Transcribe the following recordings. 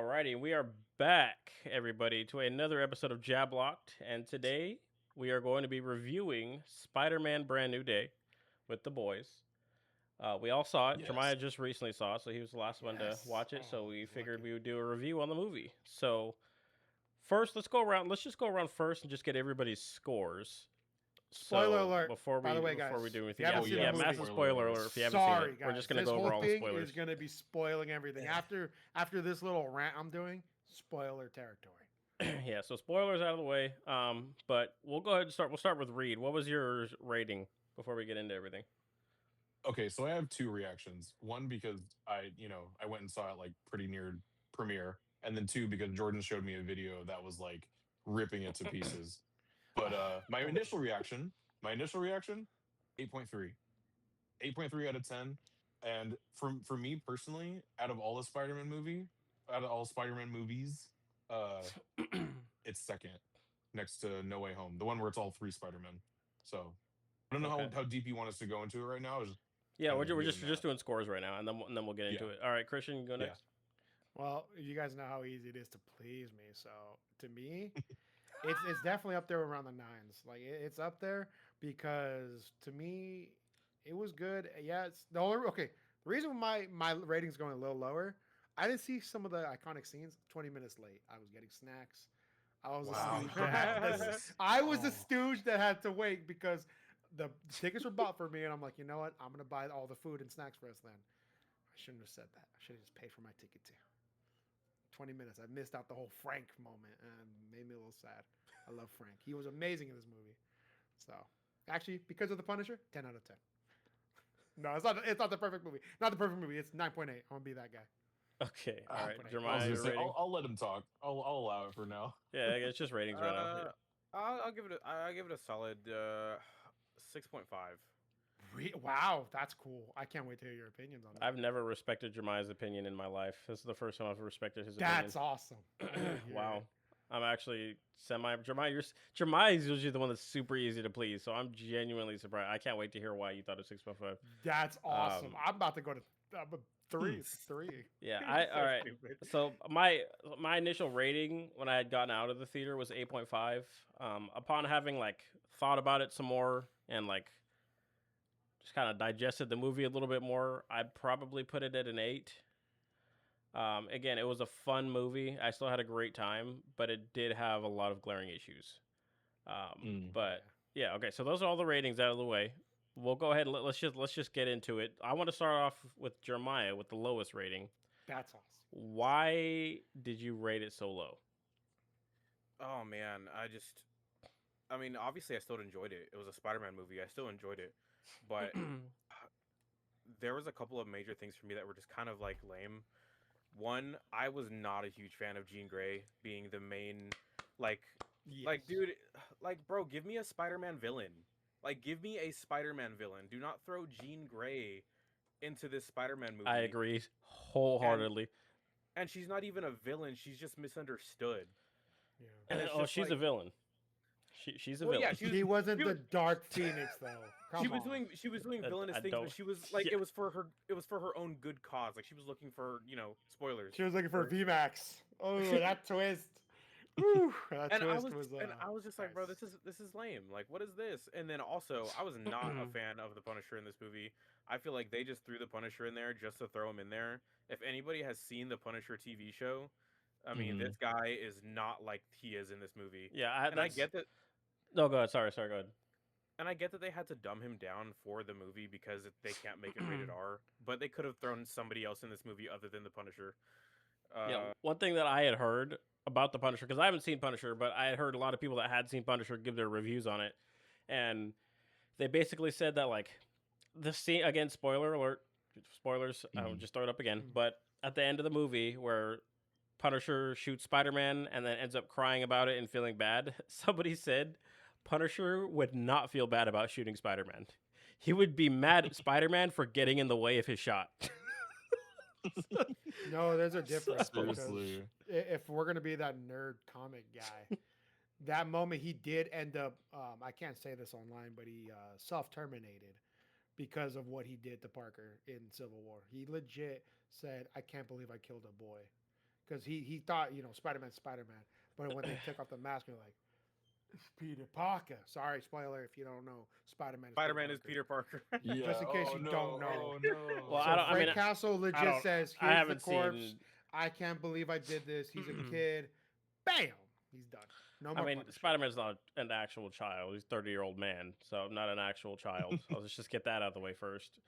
Alrighty, we are back, everybody, to another episode of Jablocked, and today we are going to be reviewing Spider-Man: Brand New Day with the boys. We all saw it. Yes. Jeremiah just recently saw it, so he was the last one to Yes. watch it. So Oh, we figured lucky. we would do a review on the movie. So first, let's go around. Let's just go around first and just get everybody's scores. Spoiler So alert. before By we the way, before we guys, do if you anything, haven't yeah, seen yeah, the movie, massive spoiler alert if you haven't seen sorry, it. We're just guys. gonna This go over whole all the thing spoilers. is going to be spoiling everything. After this little rant I'm doing, spoiler territory. Yeah, so spoilers out of the way. But we'll go ahead and start. We'll start with Reed. What was your rating before we get into everything? Okay, so I have two reactions. One because I went and saw it like pretty near premiere, and then two because Jordan showed me a video that was like ripping it to pieces. But my Don't initial reaction, my initial reaction, 8.3. 8.3 out of 10. And for me personally, out of all Spider-Man movies, uh it's second next to No Way Home, the one where it's all three Spider-Men. So I don't know Okay. how deep you want us to go into it right now. Just Yeah, kind we're, of we're revealing just that. doing scores right now, and then we'll get into Yeah, it. All right, Christian, you go yeah. next. Well, you guys know how easy it is to please me. So to me, it's definitely up there around the nines. Like it's up there because to me, it was good. Yeah, it's the only okay. The reason my rating's going a little lower, I didn't see some of the iconic scenes 20 minutes late. I was getting snacks. I was a Wow, you stooge put that me had on this. blast. I was a Oh, stooge that had to wait because the tickets were bought for me, and I'm like, you know what? I'm gonna buy all the food and snacks for us then. I shouldn't have said that. I should have just paid for my ticket too. 20 minutes. I missed out the whole Frank moment and made me a little sad. I love Frank. He was amazing in this movie. So, actually, because of the Punisher, 10 out of 10. No, it's not. It's not the perfect movie. Not the perfect movie. It's 9.8. I'm gonna be that guy. Okay, all right, 9.8. I was Jeremiah, gonna your say rating. I'll let him talk. I'll allow it for now. Yeah, it's just ratings right now. Yeah. Uh, I'll give it a solid 6.5. Wow, that's cool. I can't wait to hear your opinions on I've that. never respected Jeremiah's opinion in my life. This is the first time I've respected his opinion. That's awesome. I want to hear it. Wow. I'm actually Jeremiah is usually the one that's super easy to please, so I'm genuinely surprised. I can't wait to hear why you thought of 6.5. That's awesome. Um, I'm about to go to three. It's three. yeah, You're all so right. stupid. So my initial rating when I had gotten out of the theater was 8.5. Upon having like thought about it some more and like just kind of digested the movie a little bit more, I'd probably put it at an 8. Again, it was a fun movie. I still had a great time, but it did have a lot of glaring issues. Mm. But Yeah, yeah, okay. So those are all the ratings out of the way. We'll go ahead and let's just get into it. I want to start off with Jeremiah with the lowest rating. that's awesome. Why did you rate it so low? Oh man, I mean, obviously I still enjoyed it. It was a Spider-Man movie. I still enjoyed it, but there was a couple of major things for me that were just kind of like lame. One, I was not a huge fan of Jean Grey being the main, like, Yes. dude, like, bro, give me a Spider-Man villain. Like, give me a Spider-Man villain. Do not throw Jean Grey into this Spider-Man I movie. agree And wholeheartedly. and she's not even a villain. She's just misunderstood. Yeah. And it's Oh, just she's a like, villain. She's a well, yeah, villain. He wasn't she the was, Dark Phoenix though. she Come was on. doing I villainous things, but don't. she was like, Yeah. it was for her own good cause. Like she was looking for, spoilers. She was looking for Or- VMAX. Oh, that twist. Woo, that and twist was I was just like, bro, nice. this is lame. Like, what is this? And then also, I was not a fan of the Punisher in this movie. I feel like they just threw the Punisher in there just to throw him in there. If anybody has seen the Punisher TV show, I mean, Hmm. this guy is not like he is in this movie. Yeah, And I that's get that no. Go ahead. Sorry. Go ahead. and I get that they had to dumb him down for the movie because they can't make it rated R, but they could have thrown somebody else in this movie other than the Punisher. Yeah, Uh, one thing that I had heard about the Punisher, because I haven't seen Punisher, but I had heard a lot of people that had seen Punisher give their reviews on it, and they basically said that like the scene again, spoiler alert, spoilers. I'll Hmm. just throw it up again. Mm. But at the end of the movie, where Punisher shoots Spider Man and then ends up crying about it and feeling bad, somebody said Punisher would not feel bad about shooting Spider Man. He would be mad at Spider Man for getting in the way of his shot. No, there's a difference because Seriously. if we're gonna be that nerd comic guy, that moment he did end up. I can't say this online, but he self-terminated because of what he did to Parker in Civil War. He legit said, "I can't believe I killed a boy." because he thought Spider-Man, but when they took off the mask, they're like, it's Peter Parker. Sorry, spoiler if you don't know, Spider-Man is Peter Parker. Yeah. Just in case Oh you no. don't know. Oh no. Well, So I don't. I Frank mean, Castle legit don't- says, I "Here's the haven't corpse. seen. I can't believe I did this. He's a kid." Bam, he's done. No more. I mean, Punisher. Spider-Man's not an actual child. He's a 30-year-old man, so not an actual child. Let's just get that out of the way first.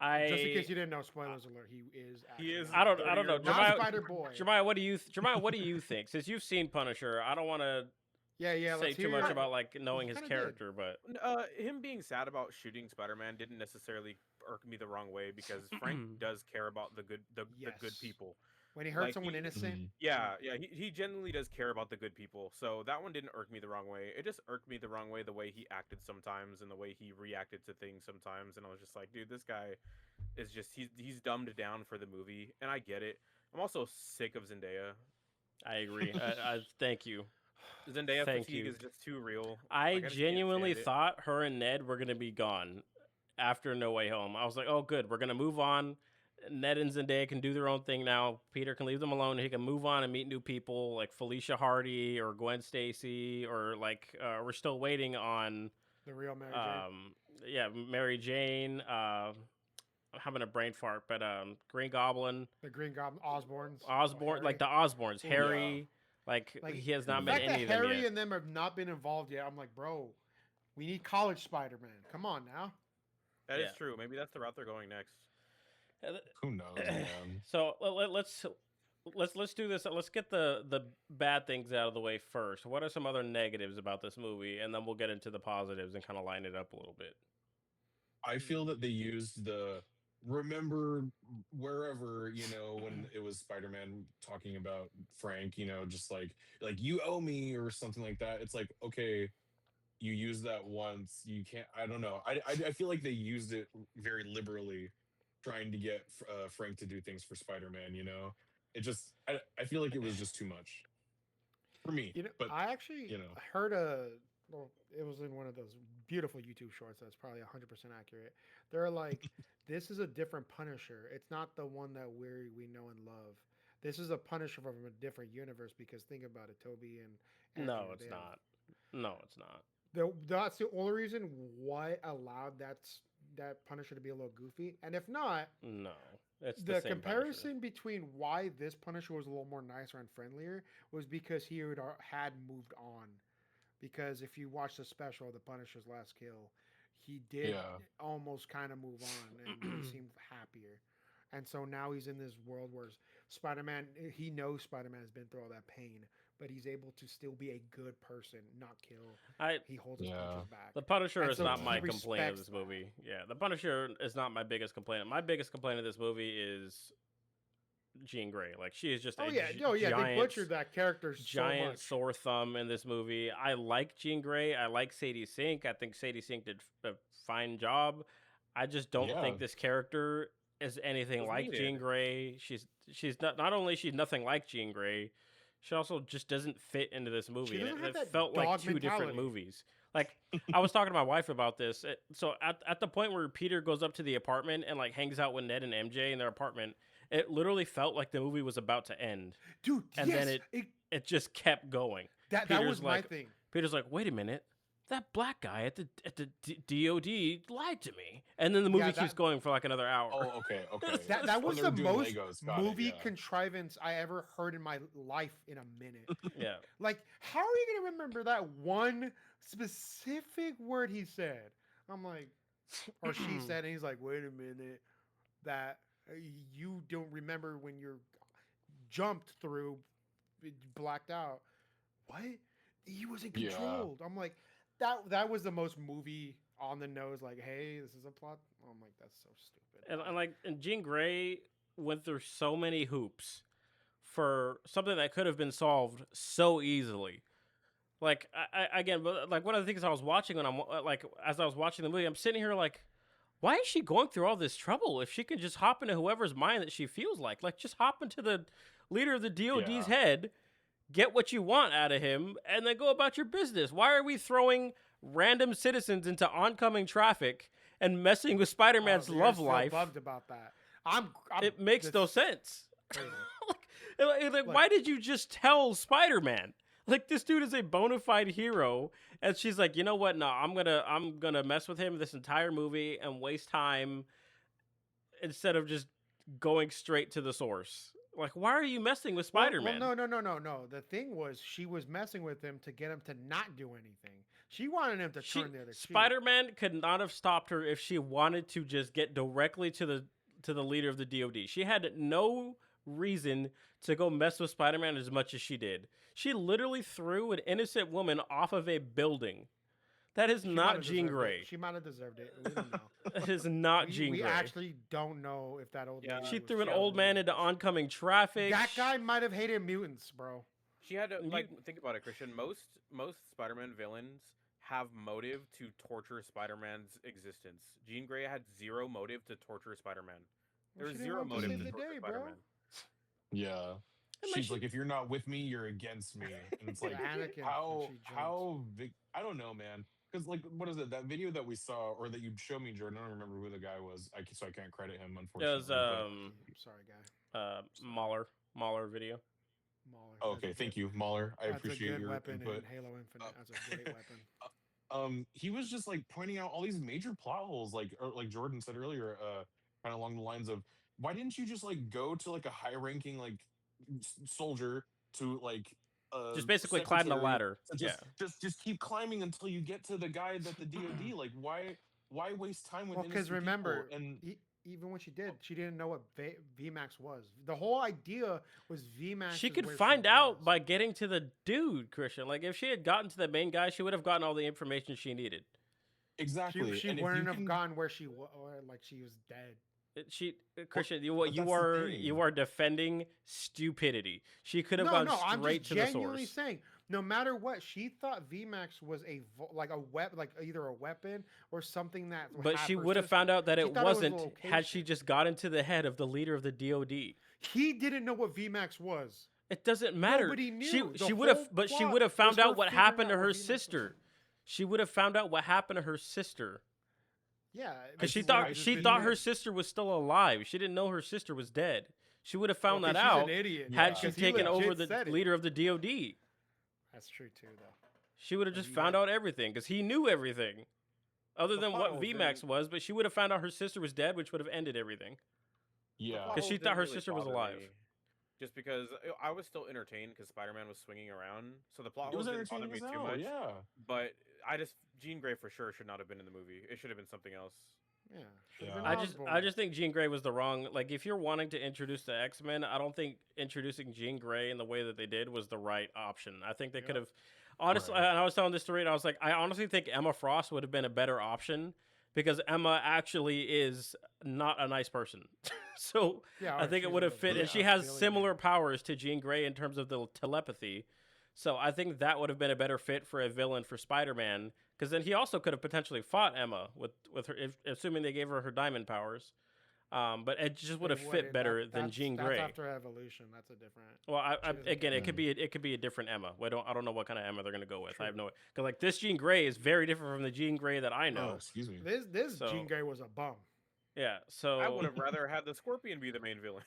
Just in case you didn't know, spoilers alert. He is. He is. I don't know. Not Jeremiah, Spider Boy. Jeremiah, what do you think? Since you've seen Punisher, I don't want to Yeah. say Let's too hear much it. about like knowing his kinda did. character, but Him being sad about shooting Spider-Man didn't necessarily irk me the wrong way because Frank does care about the good Yes. people. When he hurt Like, someone he- innocent. Yeah, he genuinely does care about the good people. So that one didn't irk me the wrong way. It just irked me the wrong way the way he acted sometimes and the way he reacted to things sometimes. And I was just like, dude, this guy is just he's dumbed down for the movie, and I get it. I'm also sick of Zendaya. I agree. I thank you. Zendaya Thank fatigue you. is just too real. I Like, just can't genuinely stand it. thought her and Ned were gonna be gone after No Way Home. I was like, oh, good, we're gonna move on. Ned and Zendaya can do their own thing now. Peter can leave them alone. He can move on and meet new people like Felicia Hardy or Gwen Stacy, or like we're still waiting on The real Mary Jane. Mary Jane. I'm having a brain fart, but Green Goblin, The Green Goblin. Osborns. like the Osborns, Ooh, Harry. Like he has not the met fact any that of them Harry yet. and them have not been involved yet. I'm like, bro, we need college Spider-Man. Come on now. That is Yeah. true. Maybe that's the route they're going next. Who knows, man? So let's do this. Let's get the bad things out of the way first. What are some other negatives about this movie, and then we'll get into the positives and kind of line it up a little bit. I feel that they used the remember wherever, when it was Spider-Man talking about Frank, just like you owe me or something like that. It's like, okay, you use that once, you can't. I don't know. I feel like they used it very liberally, trying to get Frank to do things for Spider-Man. It just I feel like it was just too much for me. But I actually heard it was in one of those beautiful YouTube shorts that's probably 100% accurate. They're like, this is a different Punisher. It's not the one that we know and love. This is a Punisher from a different universe, because think about it, Toby and No, Andrew, it's they not. No, it's not. That's the only reason what allowed that Punisher to be a little goofy. And if not, No, it's the same comparison between why this Punisher was a little more nicer and friendlier was because he had moved on. Because if you watch the special, The Punisher's Last Kill, he did almost kind of move on, and he seemed happier. And so now he's in this world where Spider-Man, he knows Spider-Man has been through all that pain, but he's able to still be a good person, not kill. He holds his punches back. The Punisher And is so not he my complaint of respects this movie. Yeah, the Punisher is not my biggest complaint. My biggest complaint of this movie is Jean Grey. Like, she is just They giant, butchered that character giant so much. sore thumb in this movie. I like Jean Grey. I like Sadie Sink. I think Sadie Sink did a fine job. I just don't think this character is anything like Jean Grey. She's not only she's nothing like Jean Grey, she also just doesn't fit into this movie. And it felt like two different movies. Like, I was talking to my wife about this. So at the point where Peter goes up to the apartment and like hangs out with Ned and MJ in their apartment, it literally felt like the movie was about to end. Dude, and then it just kept going. That was my thing. Peter's like, wait a minute. That black guy at the DOD lied to me, and then the movie keeps going for like another hour. Oh, okay. That was the most movie Legos. contrivance I ever heard in my life in a minute. Yeah. Like, how are you gonna remember that one specific word he said? I'm like, or she said, and he's like, wait a minute, that you don't remember when you're jumped through, blacked out. What? He wasn't controlled. I'm like, that was the most movie on the nose. Like, hey, this is a plot. I'm like, that's so stupid. And Jean Grey went through so many hoops for something that could have been solved so easily. Like, but like one of the things I was watching when as I was watching the movie, I'm sitting here like, why is she going through all this trouble if she can just hop into whoever's mind that she feels like? Like, just hop into the leader of the DOD's head, get what you want out of him, and then go about your business. Why are we throwing random citizens into oncoming traffic and messing with Spider-Man's love life? Bugged about that. It makes no sense. Like, why did you just tell Spider-Man? Like, this dude is a bona fide hero, and she's like, you know what? No, I'm gonna mess with him this entire movie and waste time instead of just going straight to the source. Like, why are you messing with Spider-Man? Well, no. The thing was, she was messing with him to get him to not do anything. She wanted him to turn the other cheek. Spider-Man could not have stopped her if she wanted to just get directly to the leader of the DoD. She had no reason to go mess with Spider-Man as much as she did. She literally threw an innocent woman off of a building. That is not Jean Grey. She might have deserved it. We don't know. That is not Jean Grey. We actually don't know if that old lady She threw an old man into oncoming traffic. That guy might have hated mutants, bro. She had to think about it, Christian. Most Spider-Man villains have motive to torture Spider-Man's existence. Jean Grey had zero motive to torture Spider-Man. There was zero motive to torture Spider-Man. Yeah. She's like, if you're not with me, you're against me. And it's like, how big? I don't know, man. Because, like, what is it? That video that we saw, or that you showed me, Jordan, I don't remember who the guy was. So I can't credit him, unfortunately. It was, sorry, guy. Mahler video. Mahler. Okay, thank you, Mahler. I appreciate your weapon input. in Halo Infinite. That's a great weapon. He was just, like, pointing out all these major plot holes, like Jordan said earlier, kind of along the lines of, why didn't you just, like, go to, like, a high-ranking, like, soldier to, like, just basically climb the ladder. Just keep climbing until you get to the guy that the DoD. Like, why waste time with? Well, because remember, even when she didn't know what VMAX was. The whole idea was VMAX. She could find out by getting to the dude, Christian. Like, if she had gotten to the main guy, she would have gotten all the information she needed. Exactly. She wouldn't have gone where she was, or like she was dead. Christian, you are defending stupidity. She could have gone straight to the source. I'm genuinely saying, no matter what, she thought VMAX was either a weapon or something that. But she would have found out that it wasn't had she just got into the head of the leader of the DoD. He didn't know what VMAX was. It doesn't matter. Nobody knew. She would have found out what happened to her sister. She would have found out what happened to her sister. Yeah, because she thought her sister was still alive. She didn't know her sister was dead. She would have found that out had she taken over the leader of the DoD. That's true too, though. She would have just found out everything because he knew everything, other than what VMAX was. But she would have found out her sister was dead, which would have ended everything. Yeah, because she thought her sister was alive. Just because I was still entertained because Spider-Man was swinging around, so the plot didn't bother me too much. Yeah, but Jean Grey for sure should not have been in the movie. It should have been something else. Yeah. I just think Jean Grey was the wrong. Like, if you're wanting to introduce the X-Men, I don't think introducing Jean Grey in the way that they did was the right option. I think they could have. Honestly, and I was telling this to Reed, I was like, I honestly think Emma Frost would have been a better option because Emma actually is not a nice person. So I think it would have fit, and she has similar powers to Jean Grey in terms of the telepathy. So I think that would have been a better fit for a villain for Spider-Man, because then he also could have potentially fought Emma with her, assuming they gave her diamond powers. But it just would have fit better than Jean Grey. That's after Evolution. That's a different. Well, again, it could be a different Emma. I don't know what kind of Emma they're gonna go with. True. I have no, because like this Jean Grey is very different from the Jean Grey that I know. Oh, excuse me. This Jean Grey was a bum. Yeah, so I would have rather had the Scorpion be the main villain.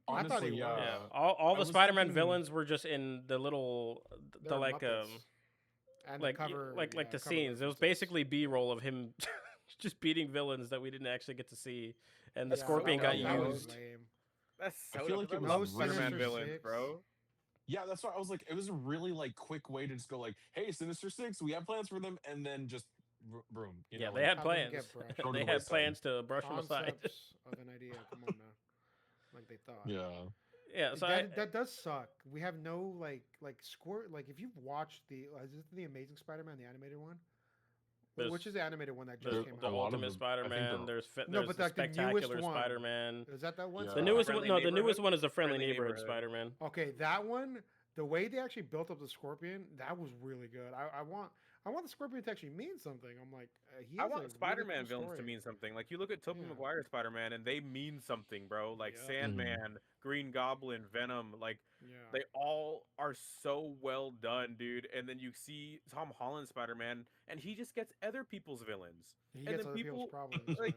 Honestly, I thought he was. Yeah, all the Spider-Man villains were just in the little, like the scenes. It was basically B-roll of him just beating villains that we didn't actually get to see, and the Scorpion got used. That's so I feel like it was no Spider-Man villains, bro. Yeah, that's why I was like, it was a really like quick way to just go like, hey, Sinister Six, we have plans for them, and then just broom. Yeah, they had plans. They had plans to brush them aside. Of an idea, come on now, like they thought. Yeah. So that does suck. We have no like if you've watched the Amazing Spider-Man, the animated one, which is the animated one that just came out. The Ultimate Spider-Man. There's but the Spectacular Spider-Man. Is that one? Yeah. The newest one. No, the newest one is the Friendly Neighborhood Spider-Man. Okay, that one. The way they actually built up the Scorpion, that was really good. I want the Scorpion to actually mean something. I'm like, I want Spider-Man villains to mean something. Like, you look at Tobey Maguire Spider-Man, and they mean something, bro. Like Sandman, Green Goblin, Venom. Like, they all are so well done, dude. And then you see Tom Holland Spider-Man, and he just gets other people's villains. He gets other people's problems. Like,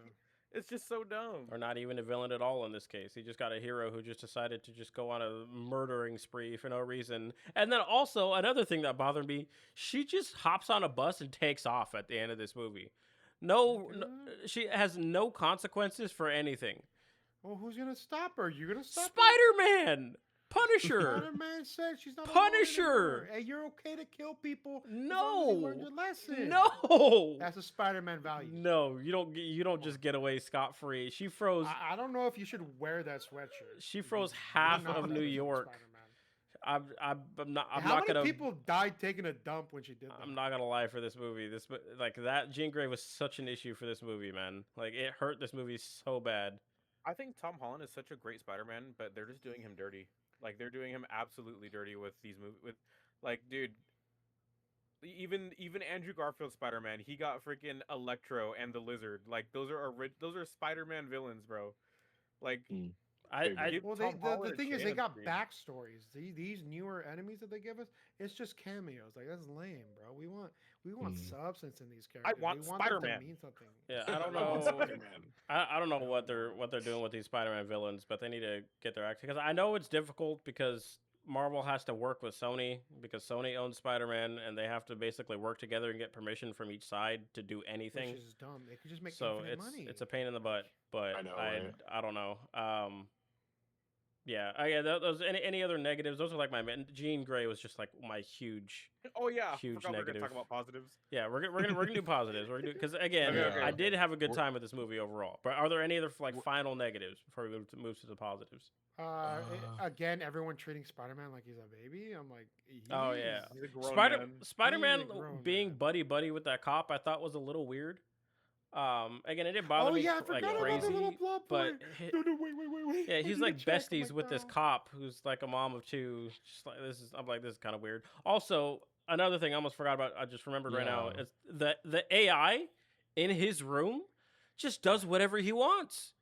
It's just so dumb. Or not even a villain at all in this case. He just got a hero who just decided to just go on a murdering spree for no reason. And then also another thing that bothered me, she just hops on a bus and takes off at the end of this movie. No, she has no consequences for anything. Well, who's gonna stop her? You gonna stop her? Spider-Man, Punisher. Spider-Man said she's not a Punisher! lawyer anymore. Hey, you're okay to kill people. As long as No, you learned your lesson. no, That's a Spider-Man value. no. You don't just get away scot-free. She froze. I don't know if you should wear that sweatshirt. She froze You're half not of gonna New be York. Spider-Man. I'm not. I'm How not many gonna. people died taking a dump when she did that? I'm not gonna lie for this movie. Like that Jean Grey was such an issue for this movie, man. Like it hurt this movie so bad. I think Tom Holland is such a great Spider-Man, but they're just doing him dirty. Like they're doing him absolutely dirty with these movies. With like, dude, even Andrew Garfield Spider-Man, he got freaking Electro and the Lizard. Like those are Spider-Man villains, bro. Like I Well, Tom the Holland thing a is, they chance, got dude. backstories. These newer enemies that they give us, it's just cameos. Like that's lame, bro. We want substance in these characters. want we want them to Spider-Man. mean something. yeah. I don't I want know. Spider-Man. I don't know what they're doing with these Spider-Man villains, but they need to get their act because I know it's difficult because Marvel has to work with Sony because Sony owns Spider-Man and they have to basically work together and get permission from each side to do anything. Which is dumb. They could just make So infinite money. it's a pain in the butt. But I know, right? I don't know. Yeah, those any other negatives? Those are like my Jean Grey was just like my huge. Oh yeah, Huge forgot we were gonna talk negative. about positives. Yeah, we're gonna do positives. We're gonna because again, Okay. I did have a good We're- time with this movie overall. But are there any other like final negatives before we move to the positives? Again, everyone treating Spider-Man like he's a baby. I'm like, Oh, yeah. He's a grown man. Spider-Man He's a grown being man. buddy with that cop, I thought was a little weird. Again, it didn't bother Oh me yeah, I like forgot about the crazy, little plot but point. No, wait. yeah, I he's need like to check. I'm besties like, with this no. cop who's like a mom of two. Just like I'm like, this is kind of weird. Also, another thing I almost forgot about. I just remembered right now Yeah. is the AI in his room just does whatever he wants.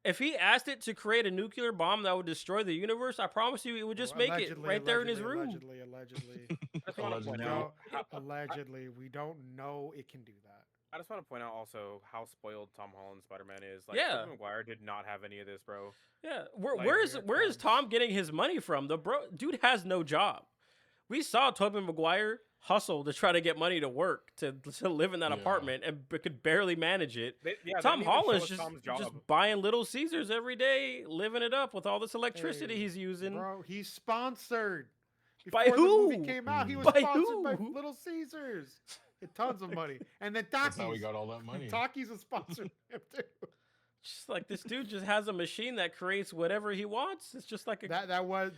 If he asked it to create a nuclear bomb that would destroy the universe, I promise you, it would just make it Allegedly, right there in his room. Allegedly. I just want to point Allegedly. out. Allegedly, we don't know it can do that. I just want to point out also how spoiled Tom Holland Spider-Man is. Like, Yeah. Tobey Maguire did not have any of this, bro. Yeah, Like, where is here it Tom comes. getting his money from? The dude has no job. We saw Tobey Maguire hustle to try to get money to work to live in that Yeah. apartment and could barely manage it. They Tom didn't even show Holland's us just Tom's job. buying Little Caesars every day, living it up with all this electricity Hey, he's using. Bro, he's sponsored. By Before the who? movie came out, he was By sponsored by who? Little Caesars. Get tons of money. And then That's how we Takis. got all that money. Takis was sponsoring him too. Just like this dude just has a machine that creates whatever he wants. It's just like a That was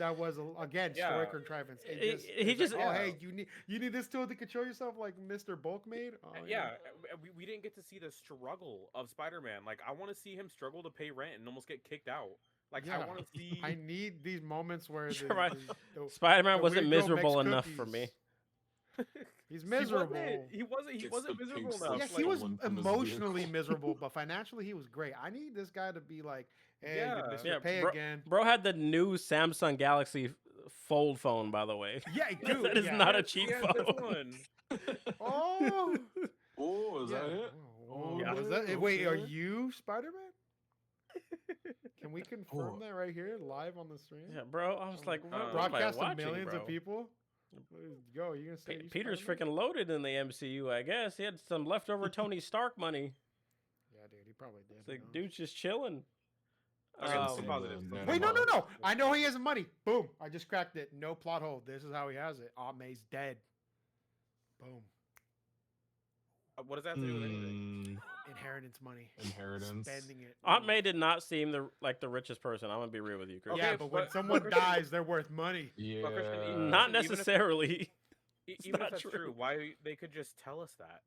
again Yeah. story contrivance. He It's just- like, oh yeah. hey, you need this tool to control yourself like Mr. Bulkmaid. Oh, Yeah, we didn't get to see the struggle of Spider-Man. Like, I want to see him struggle to pay rent and almost get kicked out. Like, I Yeah. want to see. I need these moments where Sure, right. the- Spider-Man the wasn't weird girl miserable makes enough for me. cookies. He's miserable. He wasn't It's miserable the pink enough. stuff. Yes, Like, he was stolen from his vehicle. emotionally miserable, but financially he was great. I need this guy to be like, hey, Yeah. Mr. Yeah, Pay bro- again. Bro had the new Samsung Galaxy Fold phone, by the way. Yeah, dude. That is yeah. not a yes, cheap he has this phone. one. Oh, Oh, is that yeah. it? Oh, Yeah. was that, wait, are Okay. you Spider-Man? Can we confirm Oh. that right here, live on the stream? Yeah, bro. I was like, what am I Broadcast to watching, millions bro? of people. Go, you gonna say you Peter's Spider-Man? freaking loaded in the MCU, I guess. He had some leftover Tony Stark money. Yeah, dude, he probably did. It's like, who knows? dude's just chilling. Okay, let's Um, see positives. Wait, Wait, no. I know he has money. Boom. I just cracked it. No plot hole. This is how he has it. Aunt May's dead. Boom. What does that have to do with anything? Inheritance money. Inheritance. Spending it. Aunt May did not seem like the richest person. I'm gonna be real with you, Chris. Yeah, Okay, but when but- someone Christian- dies, they're worth money. Yeah. Christian, Not even if- necessarily. Even not if that's true. true, why they could just tell us that?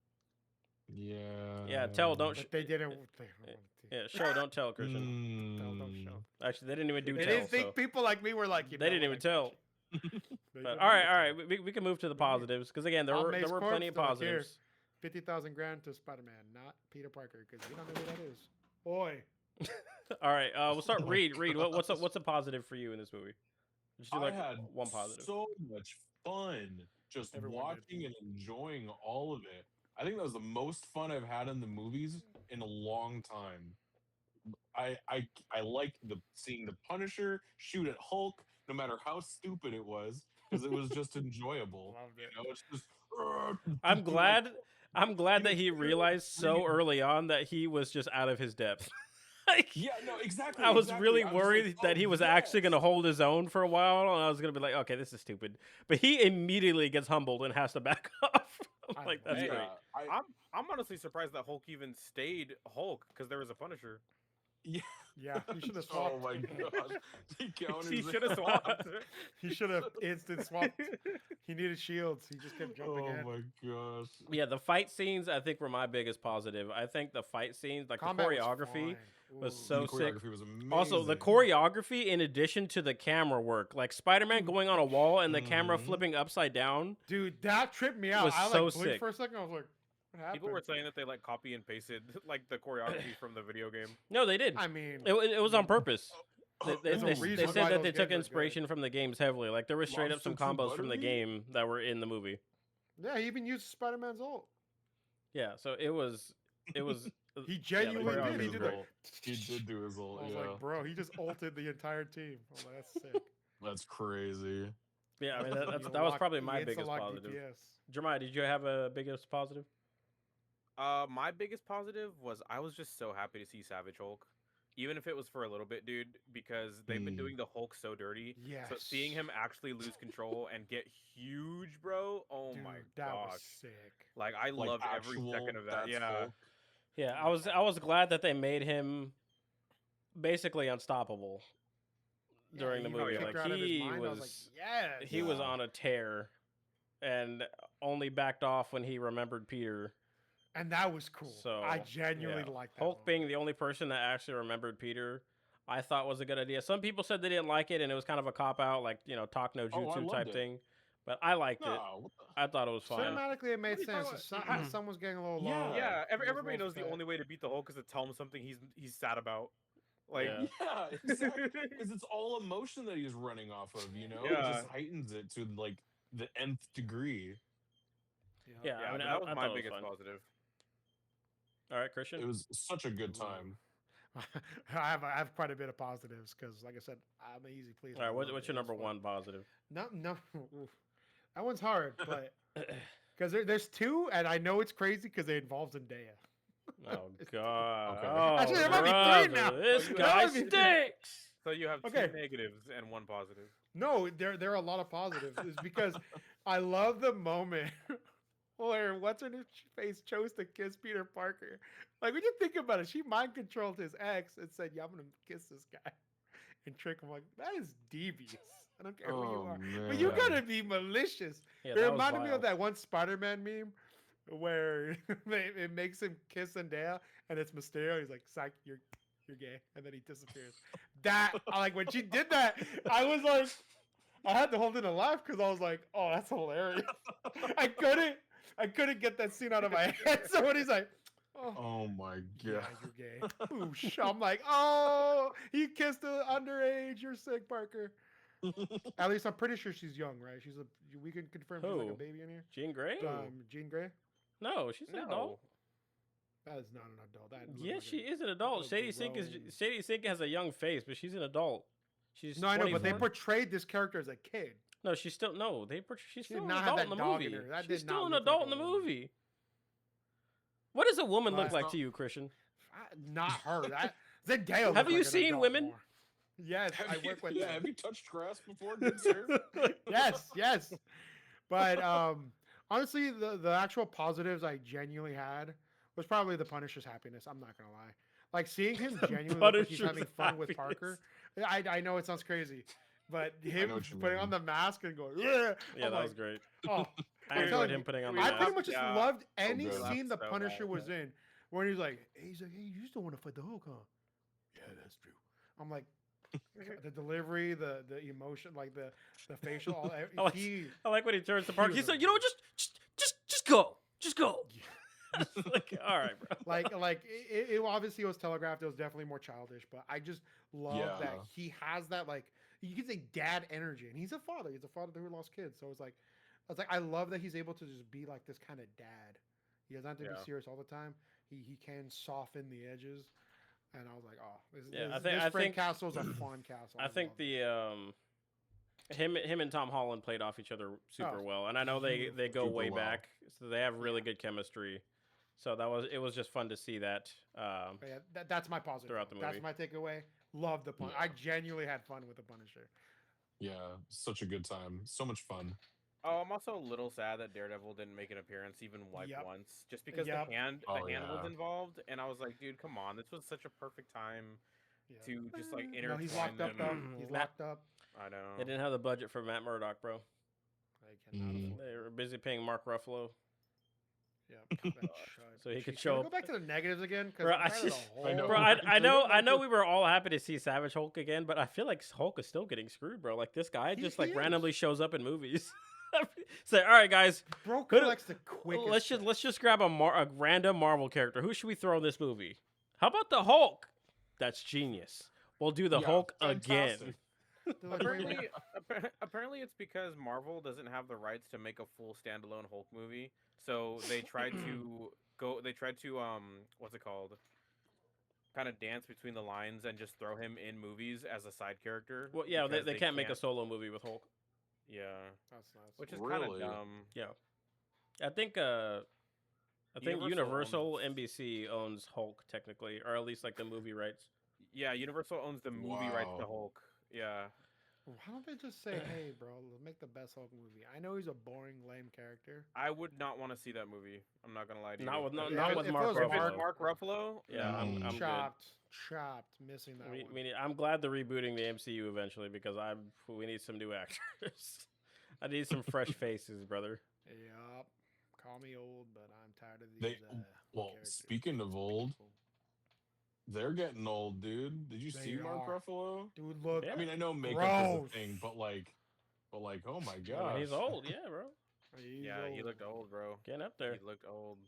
Yeah. Yeah, tell, don't But they didn't. They don't Yeah, show, don't tell, Christian. don't Mm. show. Actually, they didn't even do They tell. didn't think so- people like me were like, you They know didn't what, even I tell. They But didn't all even right. tell. We can move to the Yeah. positives because again, there Aunt were May's plenty of corpse, they're like, here. positives. 50,000 grand to Spider-Man, not Peter Parker, because you don't know who that is. Boy. All right, we'll start. Oh my Reed, what's gosh. a positive for you in this movie? Just do I like had one positive. so much fun just Everyone did. watching and enjoying all of it. I think that was the most fun I've had in the movies in a long time. I like seeing the Punisher shoot at Hulk, no matter how stupid it was, because it was just enjoyable. Loved it. You know, it's just I'm like glad. I'm glad that it's he realized so breathe. early on that he was just out of his depth. Like, Yeah, no, I exactly, was exactly. really I was just like, worried oh that he was actually going yes. to hold his own for a while, and I was going to be like, okay, this is stupid. But he immediately gets humbled and has to back off. I'm I like, that's love Hey, great. I'm honestly surprised that Hulk even stayed Hulk because there was a Punisher. Yeah. Yeah, he should have Oh swapped. my gosh, he counters He it. should have swapped. He should have instant swapped. He needed shields. He just kept jumping Oh in. my gosh. Yeah, the fight scenes I think were my biggest positive. I think the fight scenes, like Combat the was choreography, fine. was Ooh. so The sick. choreography was amazing. Also, the choreography in addition to the camera work, like Spider-Man Dude. going on a wall and the camera Mhm. flipping upside down. Dude, that tripped me out. was I like so blinked sick. for a second. I was like, what happened? People were saying that they like copy and pasted like the choreography from the video game. No, they did. I mean, It was on purpose. They, There's a they reason said why that those they took games are good. inspiration from the games heavily. Like there were straight up some Lobster too combos from the buttery? game that were in the movie. yeah, he even used Spider-Man's ult. Yeah, so it was He genuinely yeah, the did. He choreography did was that. great. He did do his ult. I was Yeah, like, bro, he just ulted the entire team. I was like, that's sick. that's crazy. Yeah, I mean You that was probably he my biggest insta-locked positive. DPS. Jeremiah, did you have a biggest positive? My biggest positive was I was just so happy to see Savage Hulk, even if it was for a little bit, dude, because they've been Mm. doing the Hulk so dirty. Yes. So seeing him actually lose control and get huge, bro. Oh Dude, my that was gosh. sick. Like I Like loved every actual, second of that. that's Yeah. Hulk. Yeah, I was glad that they made him basically unstoppable Yeah, during the he movie. kicked Like her out of his he mind. I was like, yes. he was Yeah. on a tear and only backed off when he remembered Peter. And that was cool. So I genuinely yeah. liked that. Hulk moment. being the only person that actually remembered Peter, I thought was a good idea. Some people said they didn't like it and it was kind of a cop out, like talk no Oh, I jutsu loved type it. thing. But I liked it. No, what the- I thought it was fine. Cinematically, it made What are you sense. talking The sun was getting a little Yeah. low. Yeah, he was everybody low knows the stat. only way to beat the Hulk is to tell him something he's sad about. Like Yeah. yeah, exactly. Because it's all emotion that he's running off of. You know, it Yeah. just heightens it to like the nth degree. Yeah, yeah, I mean, but that was I my thought it was biggest fun. positive. All right, Christian. It was such a good time. I have quite a bit of positives because, like I said, I'm an easy pleaser. All right, I love what's it. your It was number fun. one positive? No, oof. That one's hard, but because there's two, and I know it's crazy because they involve Zendaya. Oh God! Okay. Oh, Actually, there might be three now. brother, This Oh, you guy have- stinks. So you have Okay. two negatives and one positive. No, there are a lot of positives. It's because I love the moment where what's her face chose to kiss Peter Parker. Like when you think about it, she mind controlled his ex and said, "Yeah, I'm gonna kiss this guy," and trick him. Like that is devious. I don't care who you Oh, are, but you man. gotta be malicious. Yeah, It that was reminded me vile. of that one Spider-Man meme where it makes him kiss Zendaya, and it's Mysterio. He's like, "Psych, you're gay," and then he disappears. That like when she did that, I was like, I had to hold in a laugh because I was like, "Oh, that's hilarious." I couldn't get that scene out of my head. So when he's like, "Oh, Oh my yeah, god. you're gay," Oosh. I'm like, "Oh, he kissed an underage. You're sick, Parker." At least I'm pretty sure she's young, right? We can confirm she's like Who? a baby in here. Jean Grey? Jean Grey. No, she's an adult. That is not an adult. That looked Yes, like she a- is an adult. a Shady Sink grown- has a young face, but she's an adult. She's No, I know, but they 24. portrayed this character as a kid. No, she's still no. She's She still did an not have adult in that the dog in movie. her. That She's did still not an look like adult a in the woman. movie. What does a woman look But- like to you, Christian? Not her. Zendaya. Have looked you like an seen adult women? more. Yes, I work with them. Have you touched grass before, good sir? Yes. But honestly, the actual positives I genuinely had was probably the Punisher's happiness. I'm not gonna lie. Like seeing him genuinely look like he's having Punisher's fun with happiness. Parker. I know it sounds crazy, but him know what you putting on mean. the mask and going, yeah, Yeah, I'm that like, was great. oh, I I'm enjoyed telling him you, putting on the I mask. pretty much just Yeah. loved any good. scene the So Punisher bad. was in, when he's like, hey, you still want to fight the Hulk, huh? Yeah, that's true. I'm like, the delivery, the emotion, like the facial, all, I like- I like when he turns to Park. He was said, "You know, what, just go, just go." Like, all right, bro. like it obviously was telegraphed. It was definitely more childish, but I just love that Yeah. he has that, like, you can say dad energy, and he's a father. He's a father who lost kids, so it's like I love that he's able to just be like this kind of dad. He doesn't have to be Yeah. serious all the time. He can soften the edges. and I was like, oh, Yeah, I this think Frank Castle's a fun castle. I think love it. the him and Tom Holland played off each other super Oh, well, and I know they beautiful. go Super way well. back, so they have really Yeah. good chemistry. So it was just fun to see that. But yeah, that's my positive. Throughout the That's movie. my takeaway. Love the Punisher. Yeah. I genuinely had fun with the Punisher. Yeah, such a good time. So much fun. Oh, I'm also a little sad that Daredevil didn't make an appearance even Yep. once, just because Yep. the hand Oh, was yeah. involved, and I was like, dude, come on, this was such a perfect time Yeah. to just like No, intertwine he's locked up them. though. He's Matt- locked up. I know. They didn't have the budget for Matt Murdock, bro. They cannot Mhm. afford They it. were busy paying Mark Ruffalo. Yeah. So he could Can show we up. go back to the negatives again? Bro, I'm tired of the I know. whole- Bro, Can I we know go back to- we were all happy to see Savage Hulk again, but I feel like Hulk is still getting screwed, bro. Like this guy He- just he like is. randomly shows up in movies. Say, all right, guys, Bro Who do- collects the quickest. let's just grab a random Marvel character. Who should we throw in this movie? How about the Hulk? That's genius. We'll do the Yeah, Hulk fantastic. again. They're like, Apparently, apparently, it's because Marvel doesn't have the rights to make a full standalone Hulk movie, so they tried to what's it called? Kind of dance between the lines and just throw him in movies as a side character. Well, yeah, because they can't make a solo movie with Hulk. Yeah, That's nice. which is kind of Really? dumb. Yeah, I think Universal Universal owns- NBC owns Hulk technically, or at least like the movie rights. Yeah, Universal owns the movie rights to Wow. Hulk. Yeah. Why don't they just say, "Hey, bro, let's make the best Hulk movie"? I know he's a boring, lame character. I would not want to see that movie. I'm not gonna lie to you. Not with If not it- with if it Mark was If it's Ruffalo. Mark Ruffalo, Yeah, no. I'm good. chopped, missing that one. I'm glad they're rebooting the MCU eventually because we need some new actors. I need some fresh faces, brother. Yup. Call me old, but I'm tired of They- these. well, characters. speaking of old, they're getting old, dude. Did you They see Mark are. Ruffalo? Dude, look. Yeah. I mean, I know makeup Gross. is a thing, but like, oh my I god, mean, he's old, yeah, bro. He's Yeah, he looked old, bro. Getting up there. He looked old.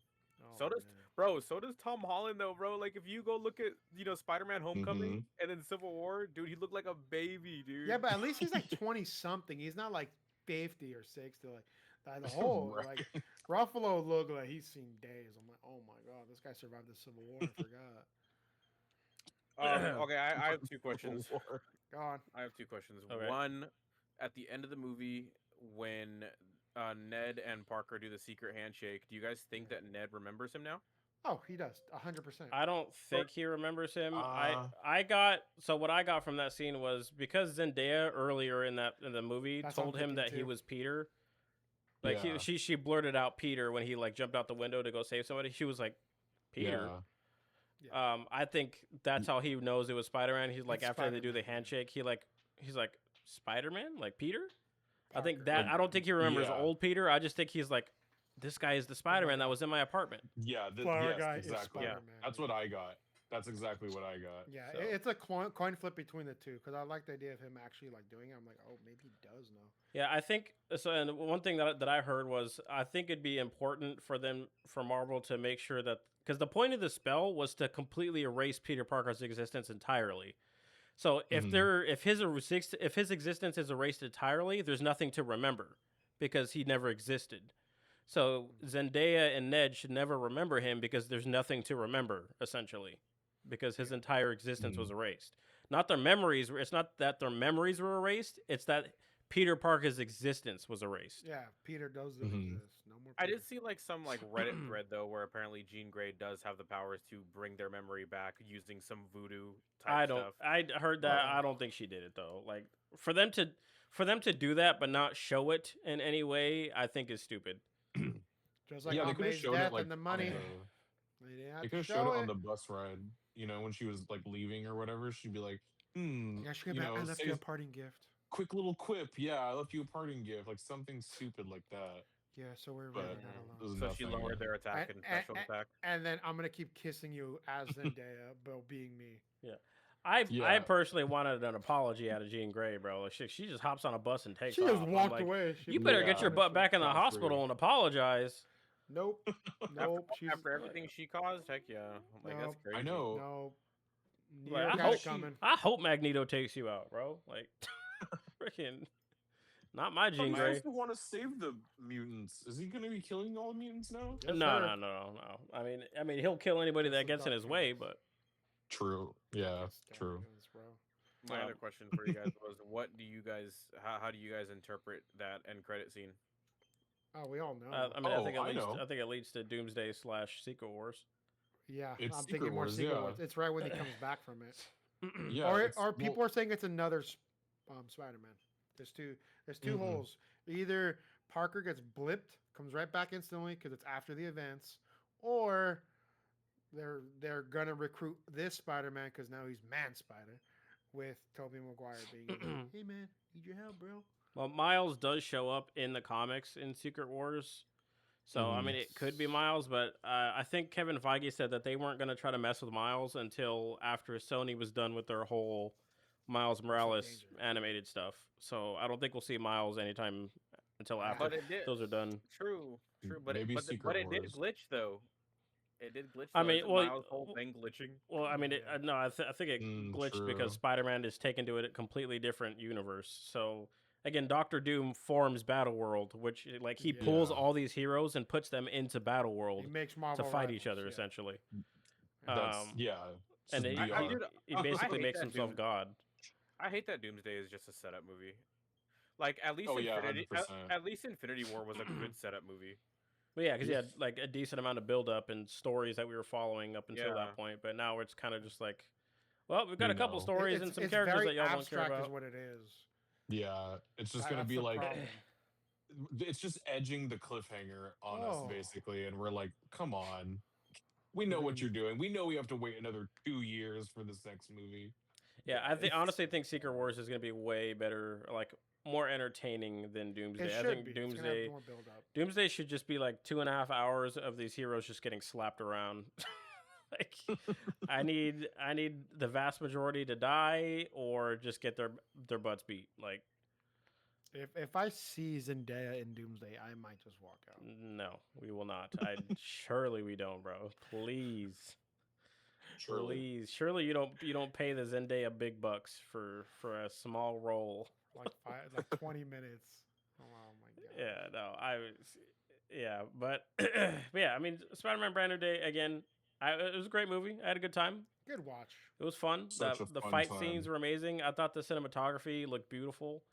Oh, So does- man. Bro, so does Tom Holland though, bro. Like if you go look at, Spider-Man Homecoming and then Civil War, dude, he looked like a baby, dude. Yeah, but at least he's like 20 something. He's not like 50 or 60. Like the whole Right. like Ruffalo looked like he's seen days. I'm like, oh my god, this guy survived the Civil War. I forgot. Okay, I have two questions. War. Go on. I have two questions. Okay. One, at the end of the movie, when Ned and Parker do the secret handshake, do you guys think that Ned remembers him now? Oh, he does 100%. I don't think he remembers him. Uh, What I got from that scene was because Zendaya earlier in the movie That's what I'm told him that thinking he too. was Peter. Like Yeah. she blurted out Peter when he like jumped out the window to go save somebody. She was like, Peter. Yeah. I think that's how he knows it was Spider-Man. He's like It's after they do the Spider-Man, yeah. handshake, he's like Spider-Man, like Peter. I think Parker. that I don't think he remembers Yeah. old Peter. I just think he's like, this guy is the Spider-Man that was in my apartment. Yeah, Flower yes, guy is exactly. Yeah. Spider-Man. That's what I got. That's exactly what I got. Yeah, so. it's a coin flip between the two because I like the idea of him actually like doing it. I'm like, oh, maybe he does know. Yeah, I think so. And one thing that I heard was I think it'd be important for Marvel to make sure that because the point of the spell was to completely erase Peter Parker's existence entirely. So if Mhm. if his existence is erased entirely, there's nothing to remember because he never existed. So Zendaya and Ned should never remember him because there's nothing to remember essentially because his entire existence was erased. Not their memories. It's not that their memories were erased. It's that Peter Parker's existence was erased. Yeah, Peter does Mhm. exist. No more. I Peter. did see like some like Reddit thread though where apparently Jean Grey does have the powers to bring their memory back using some voodoo type stuff. I heard that. Wow. I don't think she did it though. Like for them to do that but not show it in any way, I think is stupid. Just like yeah, they on could have May's shown death it like and the on money. the- They didn't have They to could have show showed it on it. the bus ride. You know, when she was like leaving or whatever, she'd be like, Yeah, she came back. I left say you a a parting gift. quick little quip. Yeah, I left you a parting gift, like something stupid like that. Yeah, so we're But really it not was alone. So she nothing. lowered their attack and special attack. And then I'm gonna keep kissing you as Zendaya, but being me. I Yeah. personally wanted an apology out of Jean Grey, bro. Like, she just hops on a bus and takes She off. just I'm walked like, away. She You just better walked get your away. butt back in the That's hospital rude. and apologize. Nope. Nope. She's After everything she caused, heck yeah. Like that's Nope. crazy. I know. no. Like, You I got hope it coming. I hope Magneto takes you out, bro. Like, freaking, not my Jean But Grey. Miles want to save the mutants. Is he going to be killing all the mutants now? Yes, No. sir. I mean, he'll kill anybody that That's the gets in his Dark way, Phoenix. but True. Yeah. True. Extravagance, bro. My other Um, question for you guys was, what do you guys, how do you guys interpret that end credit scene? Oh, we all know. I mean, I Oh, think it I leads. know. I think it leads to Doomsday / Secret Wars. Yeah, It's I'm Secret thinking more Wars. Secret Yeah. Wars. It's right when he comes back from it. Yeah. It's Or well. people are saying it's another Spider-Man. There's two. There's two Mm-mm. holes. Either Parker gets blipped, comes right back instantly because it's after the events, or they're gonna recruit this Spider-Man because now he's Man Spider, with Tobey Maguire being, like, hey man, need your help, bro. Well, Miles does show up in the comics in Secret Wars. So, I Mhm. mean, it could be Miles, but I think Kevin Feige said that they weren't going to try to mess with Miles until after Sony was done with their whole Miles Morales Danger. animated stuff. So, I don't think we'll see Miles anytime until after But it did. those are done. True, true. But Maybe but Secret it did Wars. glitch though. It did glitch. I Though. mean, Isn't well, Miles' whole thing glitching? well, I mean, Yeah. no, I think it glitched because True. Spider-Man is taken to a completely different universe. So, again, Doctor Doom forms Battle World, which like he pulls Yeah. all these heroes and puts them into Battle World He makes to Marvel fight each rivals, other yeah. essentially. That's yeah. It's And just he, I he, do. he I basically hate makes that himself Doom. God. I hate that Doomsday is just a setup movie. Like at least Oh yeah, Infinity, 100%. at least Infinity War was a good setup movie. But yeah, because he Yeah. had like a decent amount of build up and stories that we were following up until Yeah. that point. But now it's kind of just like, well, we've got a couple No. stories and some characters very that y'all don't care abstract, about. is what it is. Yeah, it's just gonna That's be the like problem. it's just edging the cliffhanger on us Oh. basically, and we're like, come on, we know what Mm. you're doing. We know we have to wait another 2 years for this next movie. Yeah, I It's- honestly think Secret Wars is going to be way better, like more entertaining than Doomsday. It I should think be. It's gonna have Doomsday more build up. Doomsday should just be like 2.5 hours of these heroes just getting slapped around. Like, I need the vast majority to die or just get their butts beat. Like, If I see Zendaya in Doomsday, I might just walk out. no, we will not. I surely we don't, bro. Please. Surely. Please, surely you don't pay the Zendaya big bucks for a small role. Like 20 minutes. Oh my god. Yeah, no, yeah, but yeah, I mean, Spider-Man Brand New Day again. It was a great movie. I had a good time. Good watch. It was fun. Such a The fun fight time. scenes were amazing. I thought the cinematography looked beautiful.